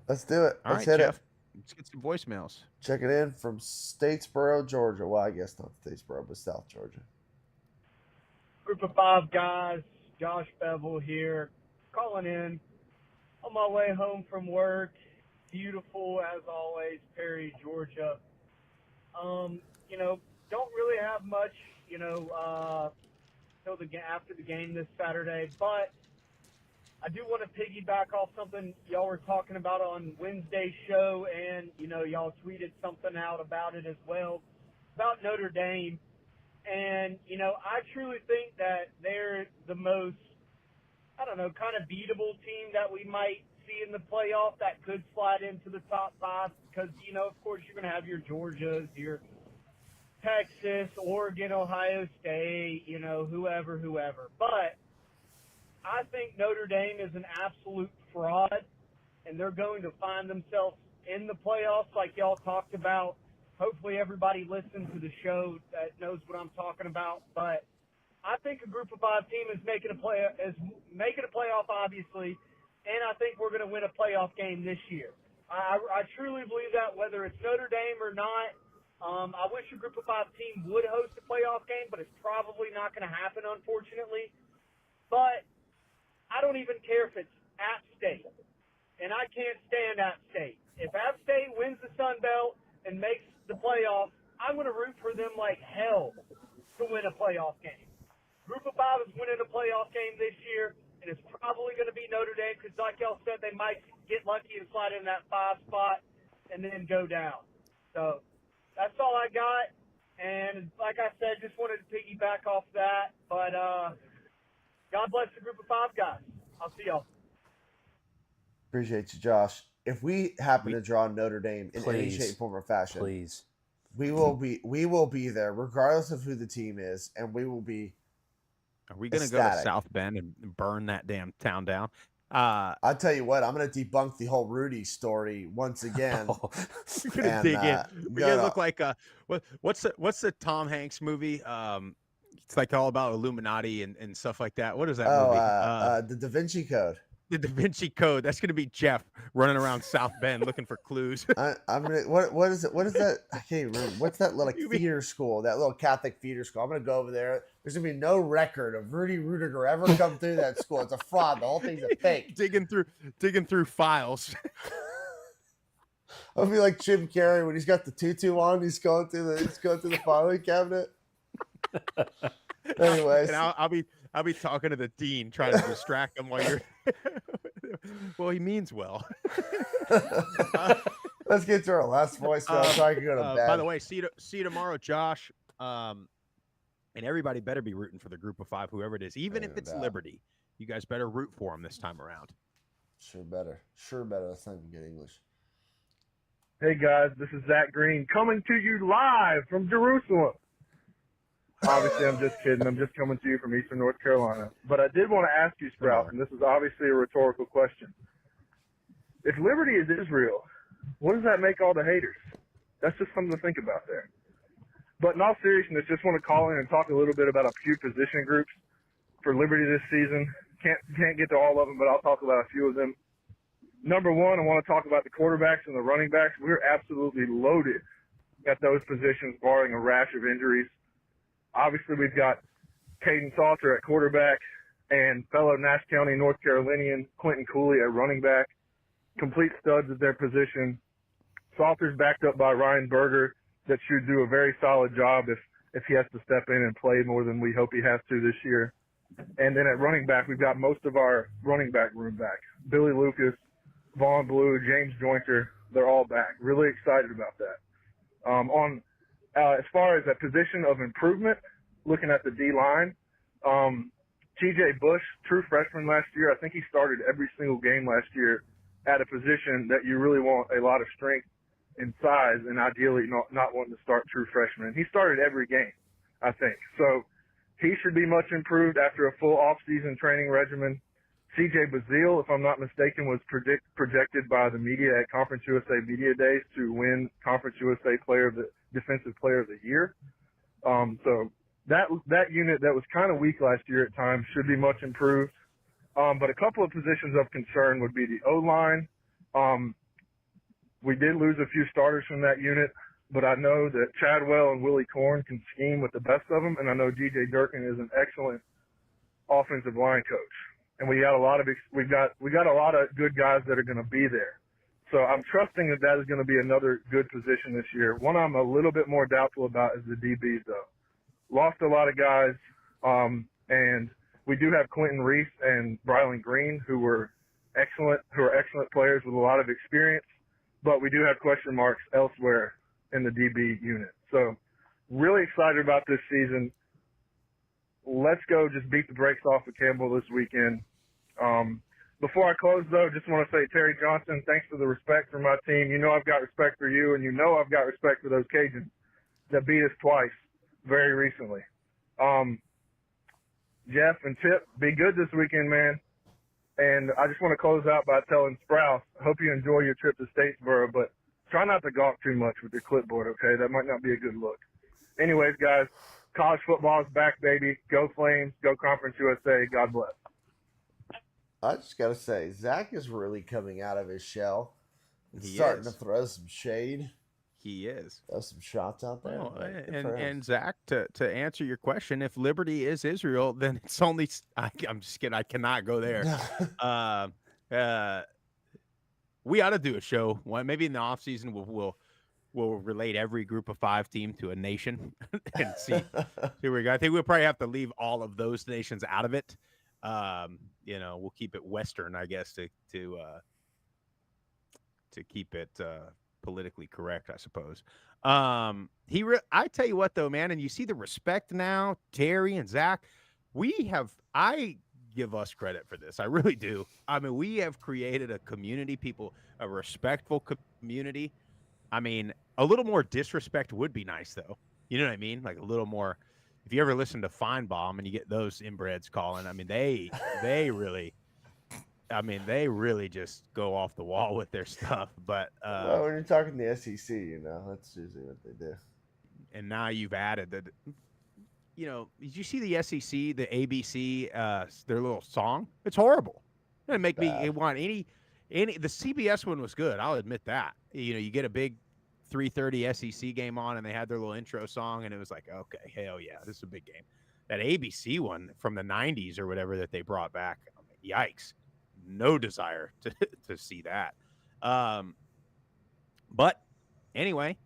Let's do it. All Let's right, hit Jeff. it. Let's get some voicemails. Check it in from Statesboro, Georgia. Well, I guess not Statesboro, but South Georgia. Group of 5 guys, Josh Bevel here, calling in on my way home from work. Beautiful as always, Perry, Georgia. Don't really have much, after the game this Saturday, but I do want to piggyback off something y'all were talking about on Wednesday's show, and, y'all tweeted something out about it as well, about Notre Dame. And, I truly think that they're the most, kind of beatable team that we might see in the playoff that could slide into the top 5 because, of course, you're going to have your Georgias, your Texas, Oregon, Ohio State, whoever. But I think Notre Dame is an absolute fraud, and they're going to find themselves in the playoffs like y'all talked about. Hopefully everybody listens to the show that knows what I'm talking about. But I think a group of 5 team is making a playoff, obviously, and I think we're going to win a playoff game this year. I truly believe that, whether it's Notre Dame or not. I wish a group of 5 team would host a playoff game, but it's probably not going to happen, unfortunately. But I don't even care if it's App State, and I can't stand App State. If App State wins the Sun Belt and makes the playoff, I'm going to root for them like hell to win a playoff game. Group of 5 is winning a playoff game this year, and it's probably going to be Notre Dame because, like y'all said, they might get lucky and slide in that 5 spot and then go down. So that's all I got. And like I said, just wanted to piggyback off that. But God bless the group of 5 guys. I'll see y'all. Appreciate you, Josh. If we happen to draw Notre Dame in any Please. shape, form, or fashion, Please. We will be there regardless of who the team is, and we will be. Are we going to go to ecstatic. South Bend and burn that damn town down? I'll tell you what, I'm going to debunk the whole Rudy story once again. We're gonna And, dig in. We're gonna no. look like what's the Tom Hanks movie? It's like all about Illuminati and stuff like that. What is that movie? The Da Vinci Code. The Da Vinci Code. That's gonna be Jeff running around South Bend looking for clues. I'm gonna what is it? What is that? I can't remember. What's that little feeder school? That little Catholic feeder school. I'm gonna go over there. There's gonna be no record of Rudy Rudiger ever come through that school. It's a fraud. The whole thing's a fake. digging through files. I'll be like Jim Carrey when he's got the tutu on. He's going through the filing cabinet. Anyways, And I'll be talking to the dean, trying to distract him while you're. Well, he means well. Let's get to our last voicemail so I can go to bed. By the way, see you tomorrow, Josh. And everybody better be rooting for the group of 5, whoever it is, even if it's Liberty. You guys better root for them this time around. Sure better. That's not even good English. Hey guys, this is Zach Green coming to you live from Jerusalem. Obviously, I'm just kidding. I'm just coming to you from Eastern North Carolina. But I did want to ask you, Sprout, and this is obviously a rhetorical question. If Liberty is Israel, what does that make all the haters? That's just something to think about there. But in all seriousness, just want to call in and talk a little bit about a few position groups for Liberty this season. Can't get to all of them, but I'll talk about a few of them. Number one, I want to talk about the quarterbacks and the running backs. We're absolutely loaded at those positions, barring a rash of injuries. Obviously, we've got Caden Salter at quarterback and fellow Nash County, North Carolinian Quentin Cooley at running back. Complete studs at their position. Salter's backed up by Ryan Berger, that should do a very solid job if he has to step in and play more than we hope he has to this year. And then at running back, we've got most of our running back room back. Billy Lucas, Vaughn Blue, James Jointer, they're all back. Really excited about that. As far as a position of improvement, looking at the D-line, TJ Bush, true freshman last year, I think he started every single game last year at a position that you really want a lot of strength and size, and ideally not wanting to start true freshmen. He started every game, I think. So he should be much improved after a full off-season training regimen. CJ Bazile, if I'm not mistaken, was projected by the media at Conference USA Media Days to win Conference USA Defensive Player of the Year. So that unit that was kind of weak last year at times should be much improved. But a couple of positions of concern would be the O-line. We did lose a few starters from that unit, but I know that Chadwell and Willie Korn can scheme with the best of them, and I know DJ Durkin is an excellent offensive line coach. And we got a lot of good guys that are going to be there. So I'm trusting that is going to be another good position this year. One I'm a little bit more doubtful about is the DBs, though. Lost a lot of guys, and we do have Quentin Reese and Brylan Green, who are excellent players with a lot of experience, but we do have question marks elsewhere in the DB unit. So really excited about this season. Let's go just beat the brakes off of Campbell this weekend. Before I close, though, just want to say, Terry Johnson, thanks for the respect for my team. You know I've got respect for you, and you know I've got respect for those Cajuns that beat us twice very recently. Jeff and Tip, be good this weekend, man. And I just want to close out by telling Sprouse, I hope you enjoy your trip to Statesboro, but try not to gawk too much with your clipboard, okay? That might not be a good look. Anyways, guys, college football is back, baby. Go Flames. Go Conference USA. God bless. I just got to say, Zach is really coming out of his shell. He starting is. to throw some shade. He is. Throw some shots out there. Well, Good for him. and Zach, to answer your question, if Liberty is Israel, then it's only I'm just kidding. I cannot go there. We ought to do a show. Maybe in the off season we'll relate every group of 5 team to a nation and see where we go. I think we'll probably have to leave all of those nations out of it. We'll keep it Western, I guess, to keep it politically correct, I suppose. I tell you what, though, man, and you see the respect now, Terry and Zach. I give us credit for this. I really do. I mean, we have created a community, a respectful community I mean, a little more disrespect would be nice, though. You know what I mean? Like a little more. If you ever listen to Feinbaum and you get those inbreds calling, I mean, they really, I mean, they really just go off the wall with their stuff. But Well, when you're talking the SEC, that's usually what they do. and now you've added that. Did you see the SEC, the ABC, their little song? It's horrible. It didn't make me want any. The CBS one was good. I'll admit that. You get a big 3:30 SEC game on, and they had their little intro song, and it was like, okay, hell yeah, this is a big game. That ABC one from the 90s or whatever that they brought back, yikes. No desire to see that. But anyway,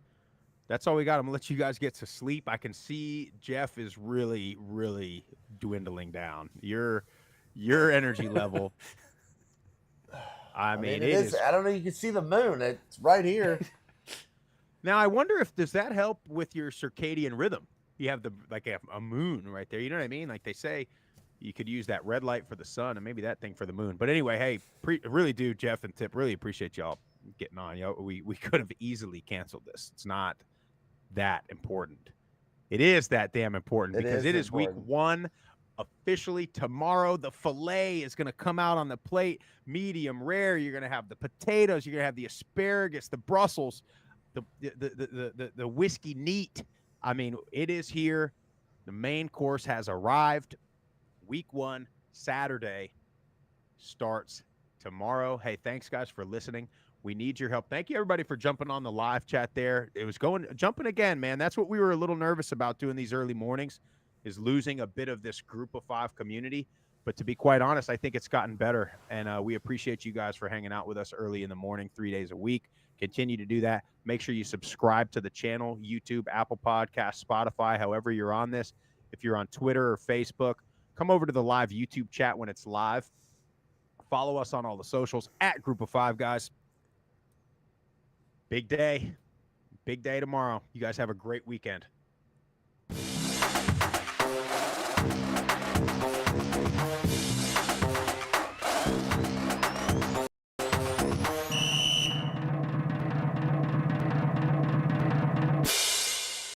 that's all we got. I'm going to let you guys get to sleep. I can see Jeff is really, really dwindling down. Your energy level. I mean, it is. I don't know. You can see the moon. It's right here. Now, I wonder if does that help with your circadian rhythm? You have a moon right there. You know what I mean? Like they say, you could use that red light for the sun and maybe that thing for the moon. But anyway, hey, really do, Jeff and Tip, really appreciate y'all getting on. We could have easily canceled this. It's not that important. It is that damn important because it is week 1. Officially tomorrow, the filet is going to come out on the plate, medium rare. You're going to have the potatoes. You're going to have the asparagus, the Brussels, the whiskey neat. I mean, it is here. The main course has arrived. Week 1, Saturday, starts tomorrow. Hey, thanks guys for listening. We need your help. Thank you everybody for jumping on the live chat there. It was jumping again, man. That's what we were a little nervous about doing these early mornings, is losing a bit of this group of 5 community. But to be quite honest, I think it's gotten better. And we appreciate you guys for hanging out with us early in the morning, 3 days a week. Continue to do that. Make sure you subscribe to the channel, YouTube, Apple Podcasts, Spotify, however you're on this. If you're on Twitter or Facebook, come over to the live YouTube chat when it's live. Follow us on all the socials at Group of 5 guys. Big day. Big day tomorrow. You guys have a great weekend.